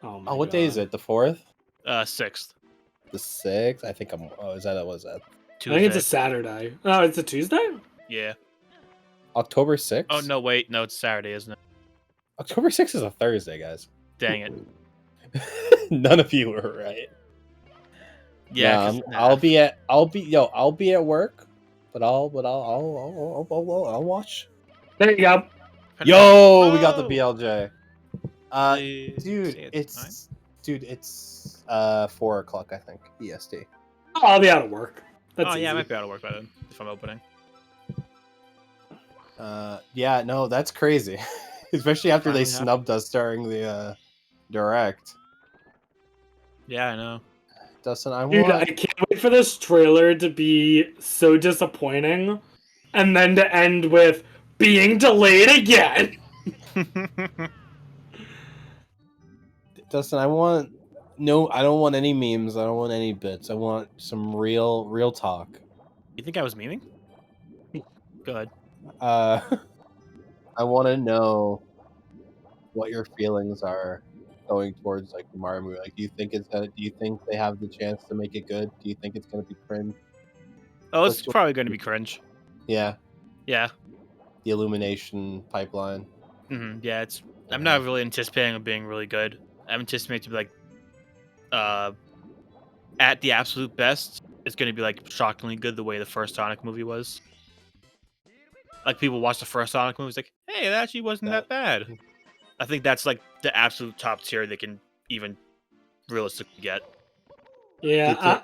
Oh, my Oh, what day is God. it? The 4th? 6th. The 6th? I think I'm. Oh, is that? What is that? I Tuesday. think it's a Saturday. Oh, it's a Tuesday? Yeah. October 6th? Oh no, wait. No, it's Saturday, isn't it? October 6th is a Thursday, guys. Dang it. None of you were right. Yeah. Nah, 'cause- nah. I'll be at work, but I'll watch. There you go. Yo, we got the Whoa! BLJ. Please Dude, say time. it's 4 o'clock, I think, EST. Oh, I'll be out of work. That's Oh yeah, I easy. might be out of work by then if I'm opening. Yeah, no, that's crazy. Especially after they Finally happened. snubbed us during the direct. Yeah, I know. Dustin, I Dude, I want. can't wait for this trailer to be so disappointing and then to end with being delayed again. Dustin, I want. No, I don't want any memes. I don't want any bits. I want some real talk. You think I was memeing? Go ahead. I want to know what your feelings are going towards like the Mario movie. Like, do you think they have the chance to make it good? Do you think it's gonna be cringe? Oh, it's Let's- probably going to be cringe. Yeah, Yeah. the Illumination pipeline. Yeah, it's. I'm not really anticipating it being really good. I'm anticipating it to be like, at the absolute best, it's going to be like shockingly good the way the first Sonic movie was. Like people watch the first Sonic movie, it's like, hey, it actually wasn't that bad. I think that's like the absolute top tier they can even realistically get. Yeah,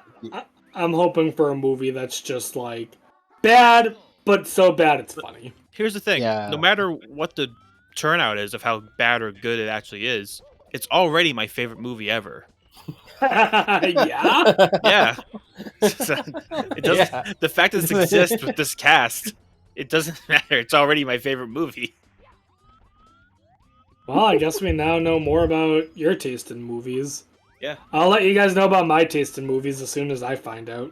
I'm hoping for a movie that's just like bad, but so bad it's funny. Here's the thing: Yeah. no matter what the turnout is of how bad or good it actually is, it's already my favorite movie ever. Yeah. Yeah, So, it doesn't. Yeah. The fact that it exists with this cast, it doesn't matter. It's already my favorite movie. Well, I guess we now know more about your taste in movies. Yeah. I'll let you guys know about my taste in movies as soon as I find out.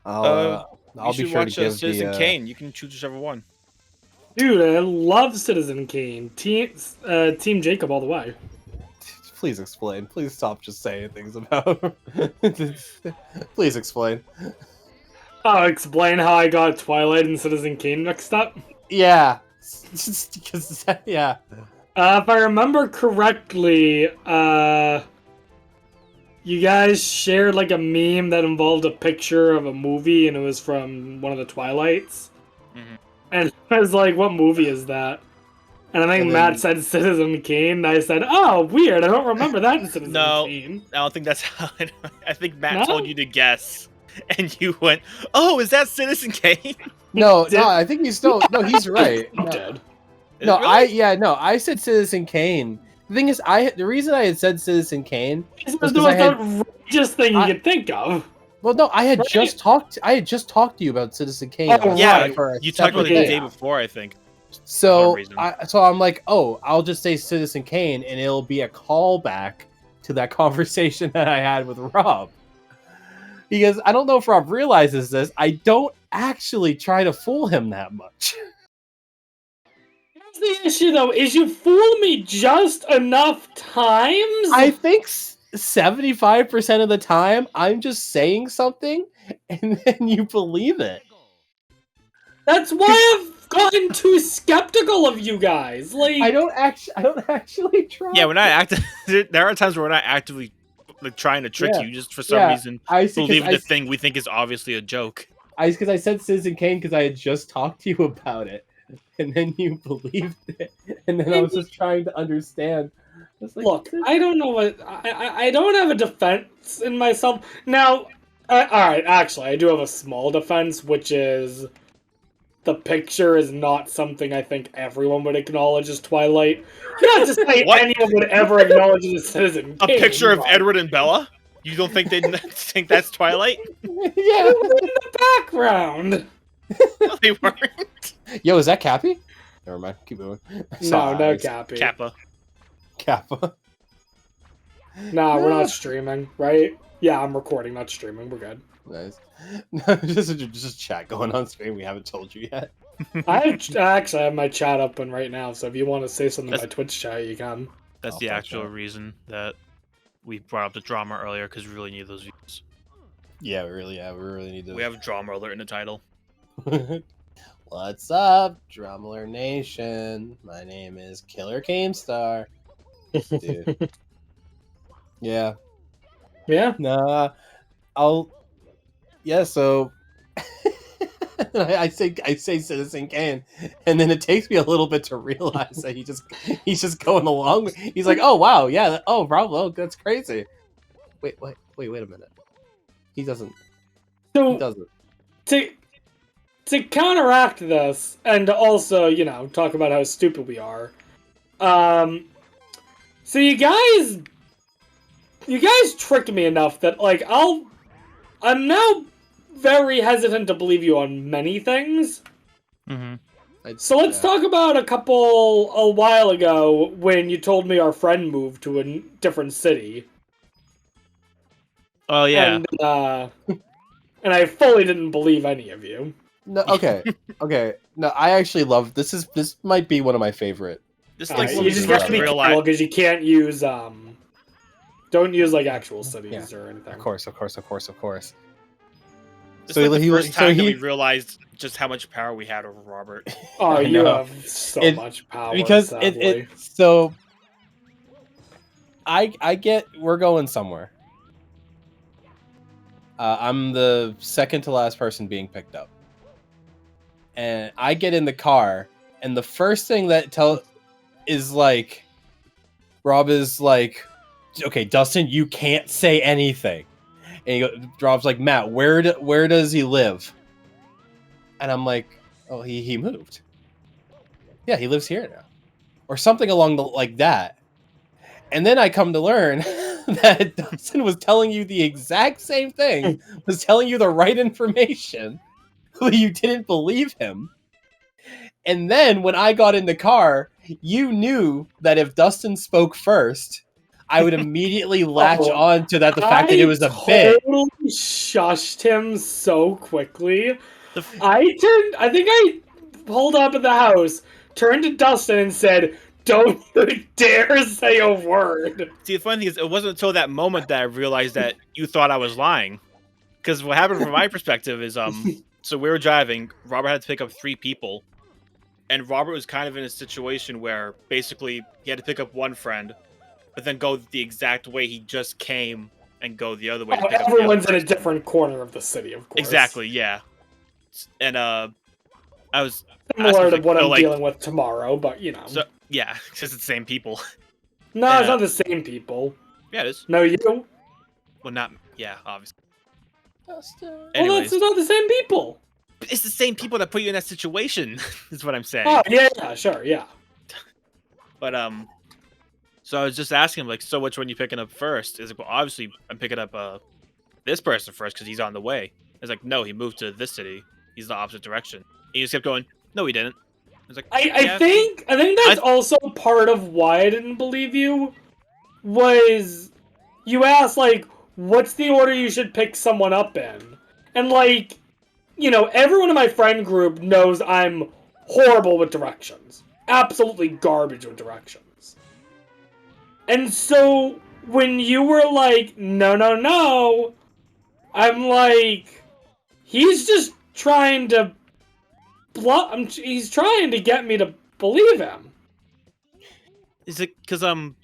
I'll you should be sure watch to give Citizen the. Kane. You can choose whichever one. Dude, I love Citizen Kane. Team Jacob all the way. Please explain. Please stop just saying things about. Please explain. Oh, explain how I got Twilight and Citizen Kane mixed up? Yeah. Because yeah. If I remember correctly, you guys shared like a meme that involved a picture of a movie and it was from one of the Twilights. Mhm. And I was like, what movie is that? And I think And Matt then- said Citizen Kane, and I said, oh, weird, I don't remember that in Citizen No. Kane. I don't think that's how. I think Matt No? told you to guess, and you went, "Oh, is that Citizen Kane?" No, Did- no, I think he's still. No, he's right. I'm No, dead. no, Really? I said Citizen Kane. The thing is, the reason I had said Citizen Kane. It's That's the 'cause I most had- outrageous thing you I- could think of. Well, no, I had Right. just talked. I had just talked to you about Citizen Kane. Oh, on Yeah, right. for a you talked about it separate the Okay. day before, I think. So some reason. I'm like, oh, I'll just say Citizen Kane, and it'll be a callback to that conversation that I had with Rob. Because I don't know if Rob realizes this, I don't actually try to fool him that much. the issue, though, is you fool me just enough times. I think 75% of the time I'm just saying something and then you believe it. That's why I've gotten too skeptical of you guys. Like, I don't actually try. Yeah, we're not active. There are times where we're not actively like trying to trick Yeah. you, just for some Yeah, reason I see, 'cause believe I- the thing we think is obviously a joke. because I said Citizen Kane because I had just talked to you about it, and then you believed it, and then I was just trying to understand. It's like, look, I don't know what I don't have a defense in myself now. All right, actually, I do have a small defense, which is the picture is not something I think everyone would acknowledge as Twilight. Not to say What? anyone would ever acknowledge it as Citizen A Kane. picture of but Edward and Bella? You don't think they'd think that's Twilight? yeah. in the background. No, they weren't. Yo, is that Cappy? Never mind. Keep moving. No, no Sorry. Cappy. Kappa. Kappa. Nah, we're not streaming, right? Yeah, I'm recording, not streaming. We're good. Nice. No, just chat going on stream. We haven't told you yet. I actually have my chat open right now, so if you want to say something in my Twitch chat, you can. That's Oh, the fuck actual that. reason that we brought up the drama earlier, because we really need those views. Yeah, we really need to. We have drama alert in the title. What's up, Drumler Nation? My name is Killer Keemstar. Dude. Yeah. Yeah. Nah. Yeah. So. I say Citizen Kane, and then it takes me a little bit to realize that he's just going along. He's like, oh wow, yeah, oh bravo, that's crazy. Wait a minute. He doesn't. So to counteract this, and to also, you know, talk about how stupid we are. So you guys tricked me enough that like I'm now very hesitant to believe you on many things. Mm-hmm. So let's talk about a while ago when you told me our friend moved to a different city. Oh yeah. And I fully didn't believe any of you. No, okay. No, I actually love this. This might be one of my favorite. This Alright, thing's you one just of have the to be real careful life. because you can't use don't use like actual cities or anything. Of course. It's So like the he- first so time that he- we realized just how much power we had over Robert. Oh, I you know. have so It- much power. Because sadly. so I get we're going somewhere. I'm the second to last person being picked up, and I get in the car, and the first thing that is like, Rob is like, okay, Dustin, you can't say anything, and Rob's like, Matt, where does he live? And I'm like, oh, he moved. Yeah, he lives here now, or something along like that. And then I come to learn that Dustin was telling you the exact same thing, was telling you the right information, but you didn't believe him. And then when I got in the car, you knew that if Dustin spoke first, I would immediately latch on to the fact that it was a bit. I totally shushed him so quickly. The I think I pulled up at the house, turned to Dustin and said, "Don't you dare say a word." See, the funny thing is, it wasn't until that moment that I realized that you thought I was lying. Because what happened from my perspective is, so we were driving. Robert had to pick up 3 people, and Robert was kind of in a situation where basically he had to pick up one friend, but then go the exact way he just came and go the other way. To pick up the other Everyone's in a person. different corner of the city, of course. Exactly, yeah. And I was Similar to asking, what so, I'm like- dealing with tomorrow, but you know. so yeah, because it's the same people. No, Yeah. it's not the same people. Yeah, it is. No, you. Well, not yeah, obviously. Dustin. Well, Anyways, that's not the same people. it's the same people that put you in that situation. Is what I'm saying. Oh, yeah, sure, yeah. But so I was just asking him like, so which one you picking up first? Is like, well, obviously I'm picking up this person first because he's on the way. It's like, no, he moved to this city. He's the opposite direction. And he just kept going. No, he didn't. I was like, I yeah, think that's also part of why I didn't believe you. Was you asked like, what's the order you should pick someone up in? And like, you know, everyone in my friend group knows I'm horrible with directions. absolutely garbage with directions. And so when you were like, no, I'm like, he's just trying to he's trying to get me to believe him. Is it because so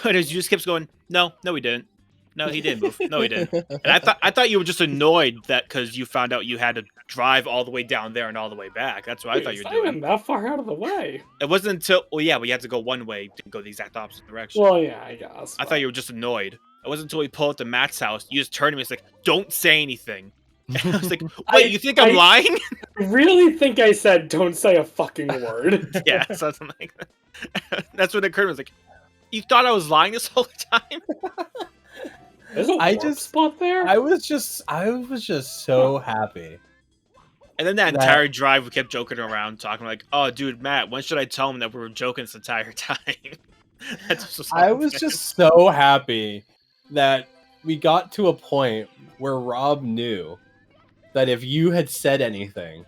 it just keeps going, no, he didn't. No, he didn't move. No, he didn't. And I thought you were just annoyed that because you found out you had to drive all the way down there and all the way back. That's what I thought you It's were not even doing. that far out of the way. It wasn't until we had to go one way to go the exact opposite direction. Well, yeah, I guess. I thought you were just annoyed. It wasn't until we pulled up to Matt's house, you just turned to me and was like, don't say anything. And I was like, wait, you think I'm lying? I really think I said, don't say a fucking word. Yeah, something like that. That's what occurred to me. I was like, you thought I was lying this whole time? There's a warp spot there? I was just so happy. And then that entire drive, we kept joking around, talking like, "Oh, dude, Matt, when should I tell him that we were joking this entire time?" I was just so happy that we got to a point where Rob knew that if you had said anything,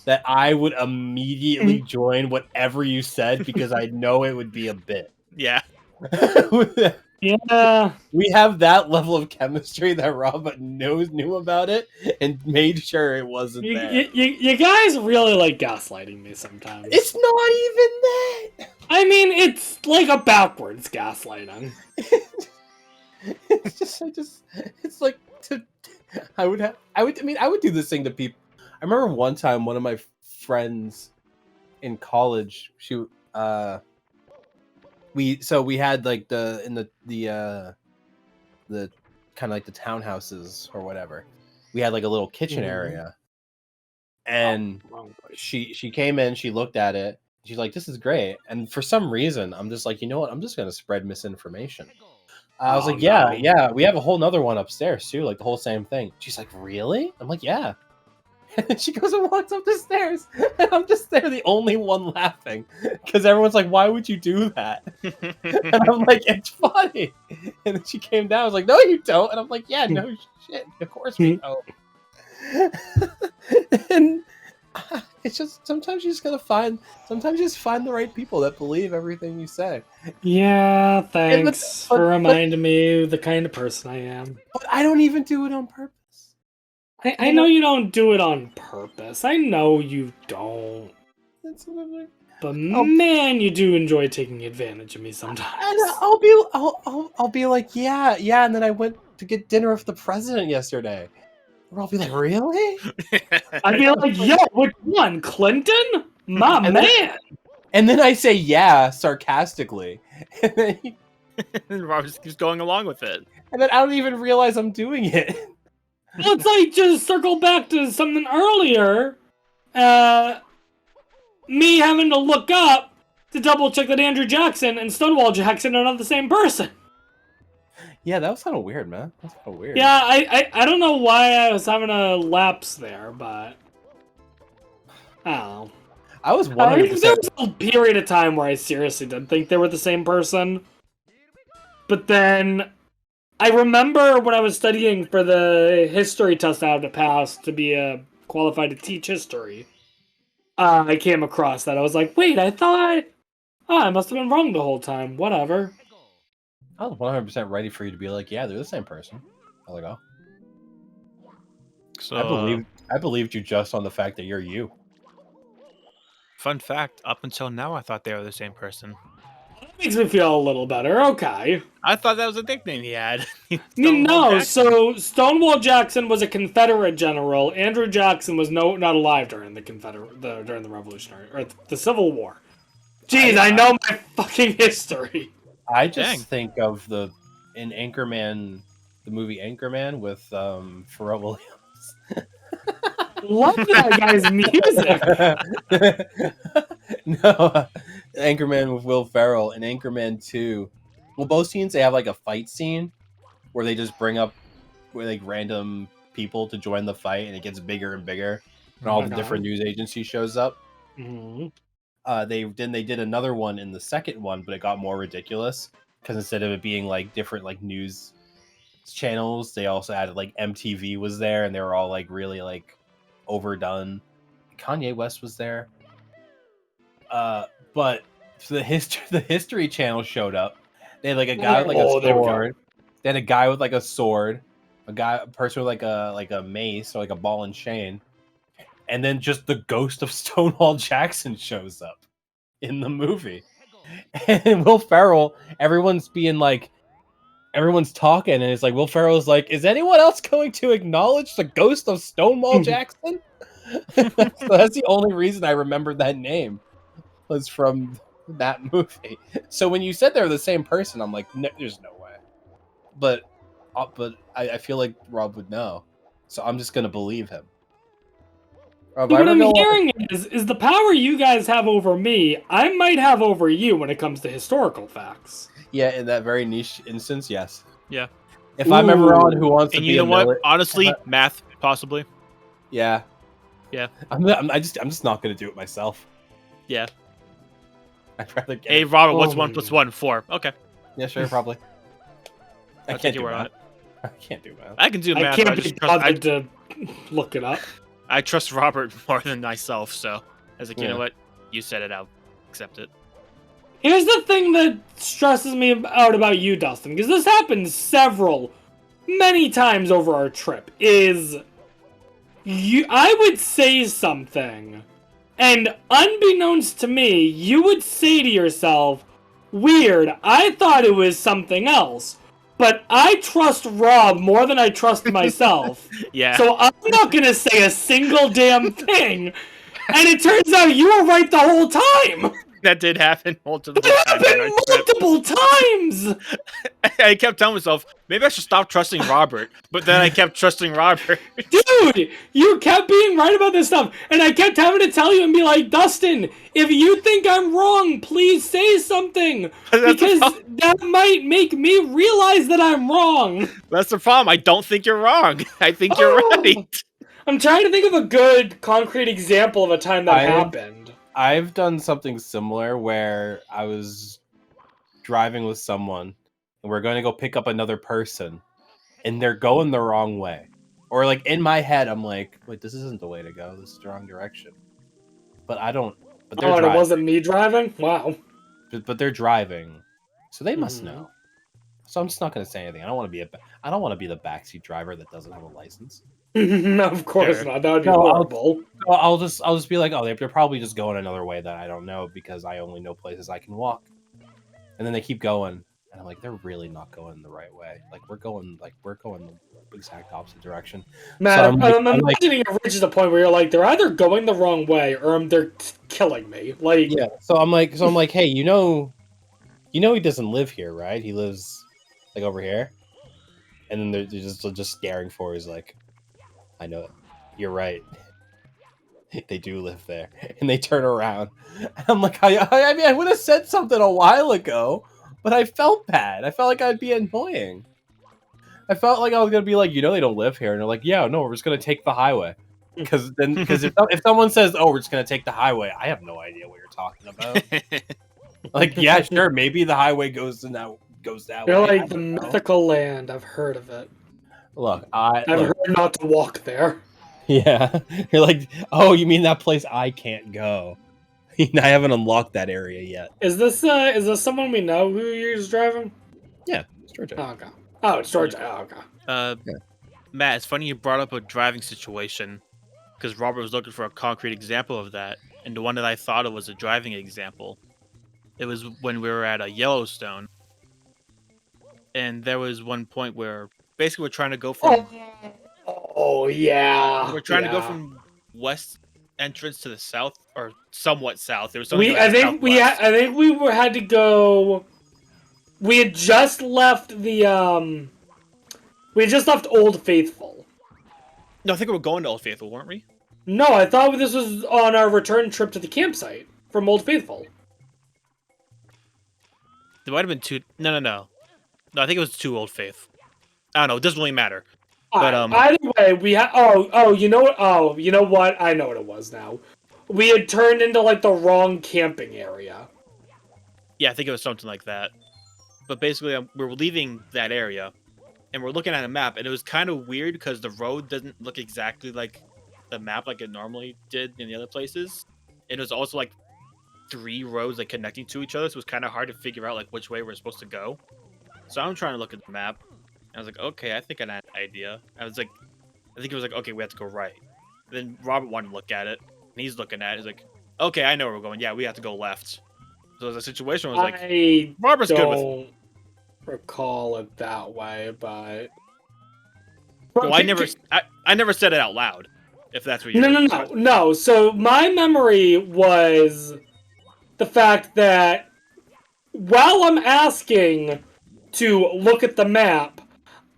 that I would immediately join whatever you said because I know it would be a bit. Yeah. Yeah. We have that level of chemistry that Rob knew about it and made sure it wasn't there. You guys really like gaslighting me sometimes. It's not even that. I mean, it's like a backwards gaslighting. It's like I would do this thing to people. I remember one time one of my friends in college, we had like the kind of like the townhouses or whatever. We had like a little kitchen area, and she came in, she looked at it, she's like, "This is great." And for some reason, I'm just like, you know what? I'm just gonna spread misinformation. I was like, yeah, we have a whole nother one upstairs too, like the whole same thing. She's like, really? I'm like, yeah. And she goes and walks up the stairs, and I'm just there, the only one laughing, because everyone's like, "Why would you do that?" And I'm like, "It's funny." And then she came down. I was like, "No, you don't." And I'm like, "Yeah, no shit. Of course we don't." And it's just sometimes you just gotta find the right people that believe everything you say. Yeah, thanks for reminding me the kind of person I am. But I don't even do it on purpose. I know you don't do it on purpose. I know you don't. That's what I'm like. But man, you do enjoy taking advantage of me sometimes. And I'll be like, yeah, and then I went to get dinner with the president yesterday. And I'll be like, really? I'd be like, yo, which one? Clinton? My man. And then I say yeah sarcastically. And then Rob just keeps going along with it. And then I don't even realize I'm doing it. Let's like just circle back to something earlier. Me having to look up to double check that Andrew Jackson and Stonewall Jackson are not the same person. Yeah, that was kind of weird, man. That's kind of weird. Yeah, I don't know why I was having a lapse there, but I don't know. I was 100%. There was a period of time where I seriously did think they were the same person. But then I remember when I was studying for the history test I had to pass to be qualified to teach history, I came across that. I was like, wait, I must have been wrong the whole time. Whatever. I was 100% ready for you to be like, yeah, they're the same person. I was like, oh. So I believed you just on the fact that you're you. Fun fact, up until now, I thought they were the same person. That makes me feel a little better. Okay. I thought that was a nickname he had. No, so Stonewall Jackson was a Confederate general. Andrew Jackson was not alive during during the Revolutionary or the Civil War. Jeez, I know my fucking history. I just think of the movie Anchorman with Pharrell Williams. Love that guy's music. No, Anchorman with Will Ferrell and Anchorman 2. Well, both scenes, they have like a fight scene where they just bring up like random people to join the fight, and it gets bigger and bigger, and all the different news agencies shows up. Mm-hmm. They did another one in the second one, but it got more ridiculous because instead of it being like different like news channels, they also added like MTV was there, and they were all like really like overdone. Kanye West was there. But so the History Channel showed up. They had like a guy with like Oh, a there we go. sword. They had a guy with like a sword, a person with like a mace or like a ball and chain, and then just the ghost of Stonewall Jackson shows up in the movie. And Will Ferrell, everyone's talking, and it's like Will Ferrell's like, "Is anyone else going to acknowledge the ghost of Stonewall Jackson?" So that's the only reason I remembered that name was from that movie. So when you said they're the same person, I'm like, no, there's no way. But I feel like Rob would know, so I'm just gonna believe him. Rob, What I'm go hearing is the power you guys have over me, I might have over you when it comes to historical facts. yeah, in that very niche instance, yes. Yeah. If I'm ever on Who Ooh. Wants to And Be you know a what? Miller, Honestly, math possibly. yeah, Yeah. I'm just not gonna do it myself. Yeah. I'd rather get Hey, it. Robert, what's 1 + 1? 4. Okay. Yeah, sure, probably. I I'll can't take do your word on math. I can't do math. I can do I math. can't I be just trust, bothered to look it up. I trust Robert more than myself, so I was like, you Yeah. know what? You said it, I'll accept it. Here's the thing that stresses me out about you, Dustin, because this happened many times over our trip, is I would say something, and unbeknownst to me, you would say to yourself, weird, I thought it was something else, but I trust Rob more than I trust myself, Yeah. so I'm not gonna say a single damn thing, and it turns out you were right the whole time! That did happen multiple It times. on our happened trip. multiple times! I kept telling myself, maybe I should stop trusting Robert. But then I kept trusting Robert. Dude, you kept being right about this stuff, and I kept having to tell you and be like, Dustin, if you think I'm wrong, please say something, That's the because problem. that might make me realize that I'm wrong. That's the problem. I don't think you're wrong. I think you're Oh. right. I'm trying to think of a good, concrete example of a time that happened. I've done something similar where I was driving with someone and we're going to go pick up another person and they're going the wrong way. Or like in my head, I'm like, wait, this isn't the way to go. This is the wrong direction. But they're Oh, and it driving. wasn't me driving? Wow. But they're driving. So they must Mhm. know. So I'm just not going to say anything. I don't want to be the backseat driver that doesn't have a license. No, of course Sure. not. That would be No, horrible. I'll just be like, oh, they're probably just going another way that I don't know because I only know places I can walk. And then they keep going, and I'm like, they're really not going the right way. Like we're going the exact opposite direction. Matt, So I'm like- I'm I'm like- imagining it reaches a point where you're like, they're either going the wrong way or they're killing me. Like, Yeah. So I'm like, hey, you know, he doesn't live here, right? He lives like over here. And then they're just staring for. He's like, I know it. You're right. They do live there, and they turn around. And I'm like, I mean, I would have said something a while ago, but I felt bad. I felt like I'd be annoying. I felt like I was gonna be like, they don't live here, and they're like, yeah, no, we're just gonna take the highway. Because if someone says, oh, we're just gonna take the highway, I have no idea what you're talking about. Like, yeah, sure, maybe the highway goes that you're way. like the mythical land. I've heard of it. Look, I've heard not to walk there. yeah, you're like, oh, you mean that place I can't go? I haven't unlocked that area yet. Is this someone we know who is driving? Yeah, it's Georgia. Oh, okay. Oh, it's Georgia. Oh, okay. Yeah. Matt, it's funny you brought up a driving situation because Robert was looking for a concrete example of that, and the one that I thought of was a driving example. It was when we were at a Yellowstone, and there was one point where basically we're trying to go from Oh yeah. we're trying to go yeah. from west entrance to the south or somewhat south. There was something We like I think we southwest. I think we had to go. We had just left the We had just left Old Faithful. No, I think we were going to Old Faithful, weren't we? No, I thought this was on our return trip to the campsite from Old Faithful. There might have been two. No. No, I think it was two Old Faith. I don't know. It doesn't really matter. But, Either way, we had. You know what? Oh, you know what? I know what it was now. We had turned into like the wrong camping area. Yeah, I think it was something like that. But basically, we were leaving that area, and we're looking at a map, and it was kind of weird because the road doesn't look exactly like the map like it normally did in the other places. It was also like 3 roads like connecting to each other, so it was kind of hard to figure out like which way we're supposed to go. So I'm trying to look at the map. And I was like, okay, I think I had an idea. I think it was like, okay, we have to go right. And then Robert wanted to look at it, and he's looking at it. He's like, okay, I know where we're going. Yeah, we have to go left. So there's a situation where I was like, I Robert's good with it. don't recall it that way, but Well, I never said it out loud. If that's what you're No. So my memory was the fact that while I'm asking to look at the map,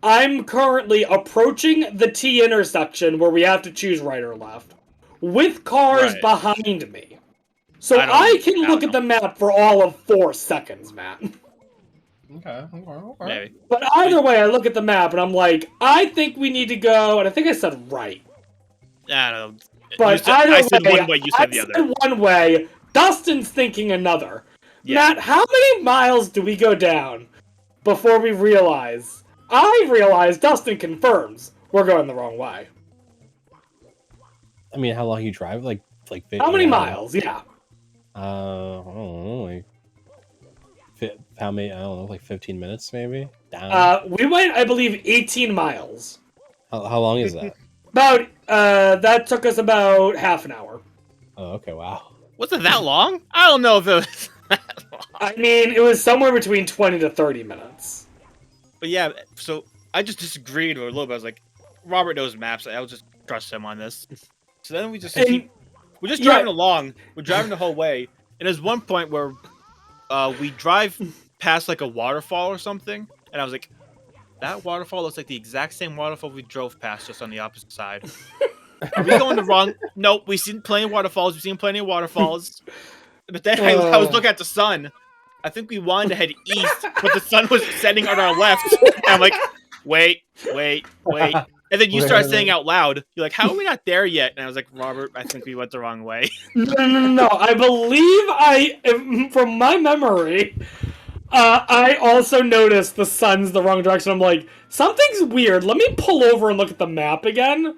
I'm currently approaching the T intersection where we have to choose right or left with cars Right. behind me. So I don't- I can I look don't at the map for all of 4 seconds, Matt. Okay. Maybe. But either way, I look at the map and I'm like, I think we need to go, and I think I said right. I don't know. But I said way, one way, you said the other. I said one way. Dustin's thinking another. Yeah. Matt, how many miles do we go down before we realize? I realize Dustin confirms we're going the wrong way. I mean, how long you drive? Like How many miles? Yeah. I don't know. How many? I don't know. Like 15 minutes, maybe. Down. We went, I believe, 18 miles. How long is that? About that took us about half an hour. Oh, okay. Wow. Was it that long? I don't know if it was that long. I mean, it was somewhere between 20 to 30 minutes. But yeah, so I just disagreed with a little bit. I was like, Robert knows maps. I'll just trust him on this. So then we're just driving along. We're driving the whole way. And there's one point where we drive past like a waterfall or something. And I was like, that waterfall looks like the exact same waterfall we drove past, just on the opposite side. Are we going the wrong? Nope, we've seen plenty of waterfalls. We've seen plenty of waterfalls. But then I was looking at the sun. I think we wanted to head east, but the sun was setting on our left. And I'm like, wait. And then you start saying out loud, you're like, how are we not there yet? And I was like, Robert, I think we went the wrong way. No. I believe from my memory, I also noticed the sun's the wrong direction. I'm like, something's weird. Let me pull over and look at the map again.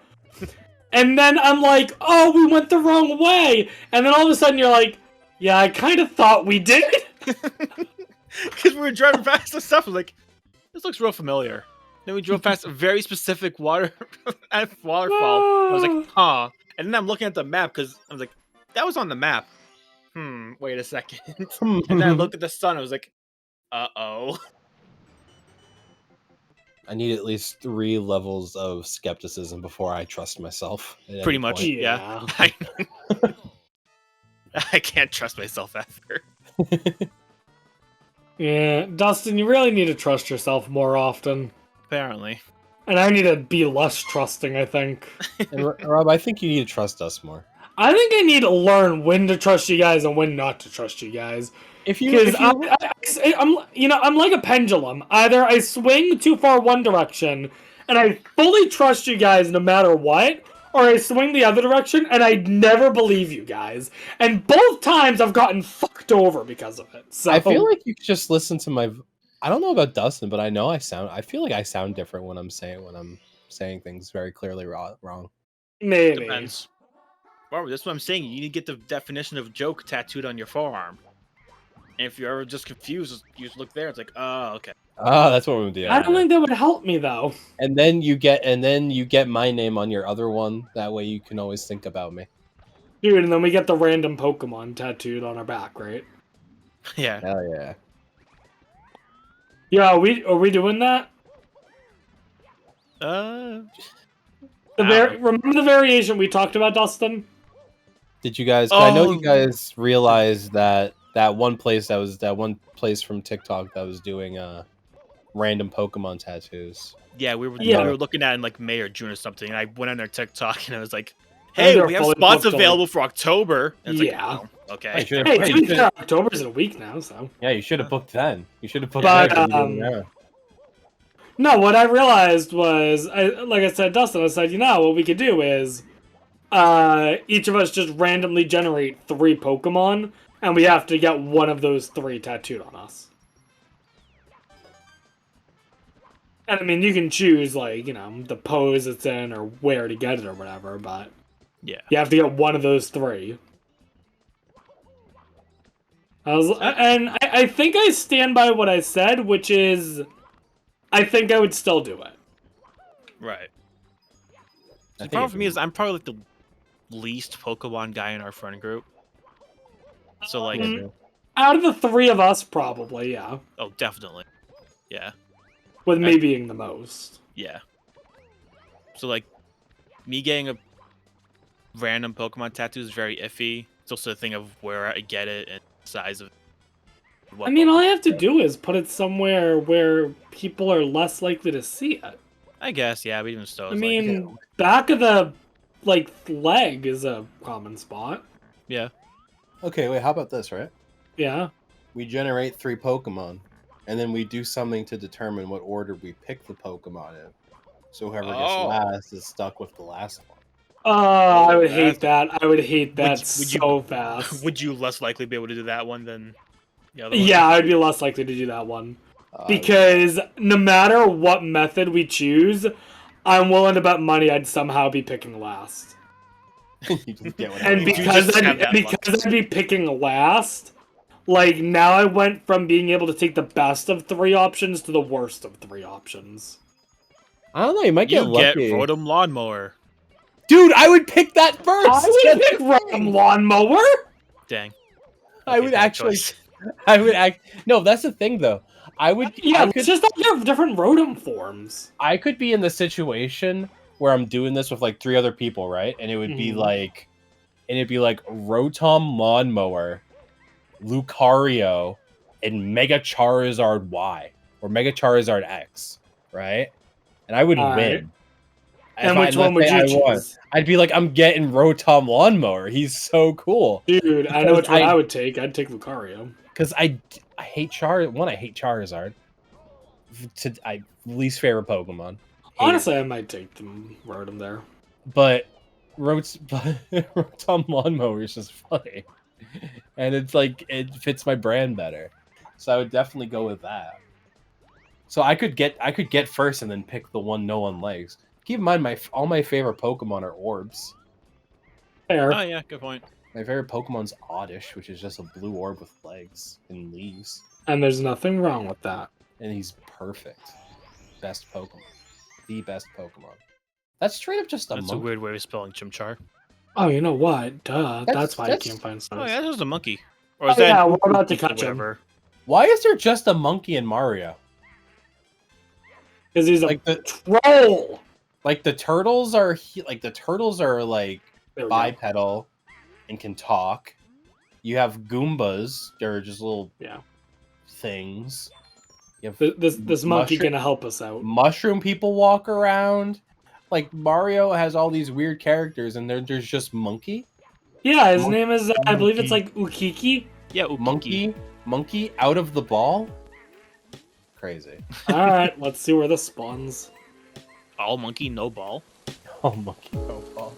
And then I'm like, oh, we went the wrong way. And then all of a sudden you're like, yeah, I kind of thought we did. Because we were driving past the stuff. I was like, this looks real familiar. Then we drove past a very specific waterfall. I was like, huh. And then I'm looking at the map because I was like, that was on the map. Wait a second. And then I looked at the sun. I was like, uh-oh. I need at least 3 levels of skepticism before I trust myself. at Pretty any much, point. yeah. I can't trust myself ever. Yeah, Dustin, you really need to trust yourself more often. Apparently. And I need to be less trusting, I think. And Rob, I think you need to trust us more. I think I need to learn when to trust you guys and when not to trust you guys. Because I'm like a pendulum. Either I swing too far one direction and I fully trust you guys no matter what, or I swing the other direction and I never believe you guys. And both times I've gotten fucked over because of it. So I feel like you could just listen to my. I don't know about Dustin, but I know I feel like I sound different when I'm saying things very clearly wrong. maybe. Depends. Barbara, that's what I'm saying. You need to get the definition of joke tattooed on your forearm. And if you're ever just confused, you just look there. It's like, oh, okay. Oh, that's what we're doing. I don't think that would help me though. And then you get my name on your other one. That way you can always think about me. Dude, and then we get the random Pokemon tattooed on our back, right? Yeah. Hell yeah. Yeah, are we doing that? Remember the variation we talked about, Dustin? Did you guys? I know Oh. you guys realized that one place from TikTok that was doing random Pokemon tattoos. Yeah, we were Yeah. looking at it in like May or June or something, and I went on their TikTok and I was like, And "Hey, they're we have fully spots booked available for October." And it's Yeah. like, oh, okay. Hey, should've- Hey, hey, to you be should've- fair, October's in a week now, so. Yeah, you should have booked then. You should have booked But, then. No, what I realized was, like I said, Dustin, I said, what we could do is, each of us just randomly generate 3 Pokemon, and we have to get one of those 3 tattooed on us. And I mean, you can choose, like, the pose it's in or where to get it or whatever, but Yeah. you have to get one of those 3. I think I stand by what I said, which is, I think I would still do it. Right. I The think problem for me it- is I'm probably like the least Pokemon guy in our friend group. So like, Mm. Out of the three of us, probably, yeah. oh, definitely, yeah, With me being the most. yeah. So like, me getting a random Pokemon tattoo is very iffy. It's also a thing of where I get it and size of. What I mean, all Pokemon- I have to do is put it somewhere where people are less likely to see it. I guess, yeah, but even so, I it's mean, back of the, like, leg is a common spot. yeah. Okay, wait. How about this? Right? Yeah. We generate 3 Pokemon, and then we do something to determine what order we pick the Pokemon in. So whoever gets Oh. last is stuck with the last one. Oh, I would that's- hate that. I would hate that would you- so fast. Would you less likely be able to do that one than the other one? Yeah, I'd be less likely to do that one. Uh, Because no matter what method we choose, I'm willing to bet money I'd somehow be picking last. you just get whatever And you want. because just have that I'd be picking last, like now I went from being able to take the best of 3 options to the worst of 3 options. I don't know. You might get You get lucky. Rotom Lawnmower. Dude, I would pick that first. I would pick Rotom Lawnmower. Dang. I Okay, would bad actually. choice. I would act. No, that's the thing though. I would. Yeah, I could, it's just that they're different Rotom forms. I could be in the situation where I'm doing this with like 3 other people, right? And it would be Mhm. like, Rotom Lawnmower, Lucario, and Mega Charizard Y or Mega Charizard X, right? And I would All right. win. And which one would you choose? I'd be like, I'm getting Rotom Lawnmower. He's so cool. Dude, I know which one I- I would take. I'd take Lucario. Because I hate I hate Charizard. I least favorite Pokemon. Hate it. Honestly, I might take the Rotom there. But Rotom Lawnmower is just funny, and it's like it fits my brand better, so I would definitely go with that. So I could get first and then pick the one no one likes. Keep in mind, all my favorite Pokemon are orbs. Fair. Oh yeah, good point. My favorite Pokemon's Oddish, which is just a blue orb with legs and leaves, And there's nothing wrong with that. and he's perfect. Best Pokemon, the best Pokemon. That's straight up just a That's a monkey. weird way of spelling Chimchar. Oh, you know what? Duh. That's why I that's- can't find stuff. Oh yeah, that's just a monkey. Or is Oh, yeah, that we're about to or catch him. whatever? Why is there just a monkey in Mario? Because he's a Like the troll. the turtles are like There we go. bipedal and can talk. You have Goombas, they're just little Yeah. things. You have This monkey Mushroom- gonna help us out. mushroom people walk around. Like Mario has all these weird characters, and there's just monkey, Yeah, his name is, I believe it's Monkey. like Ukiki. Yeah, Ukiki. monkey out of the ball. Crazy. Alright, let's see where this spawns. All monkey, no ball. Oh, monkey no ball.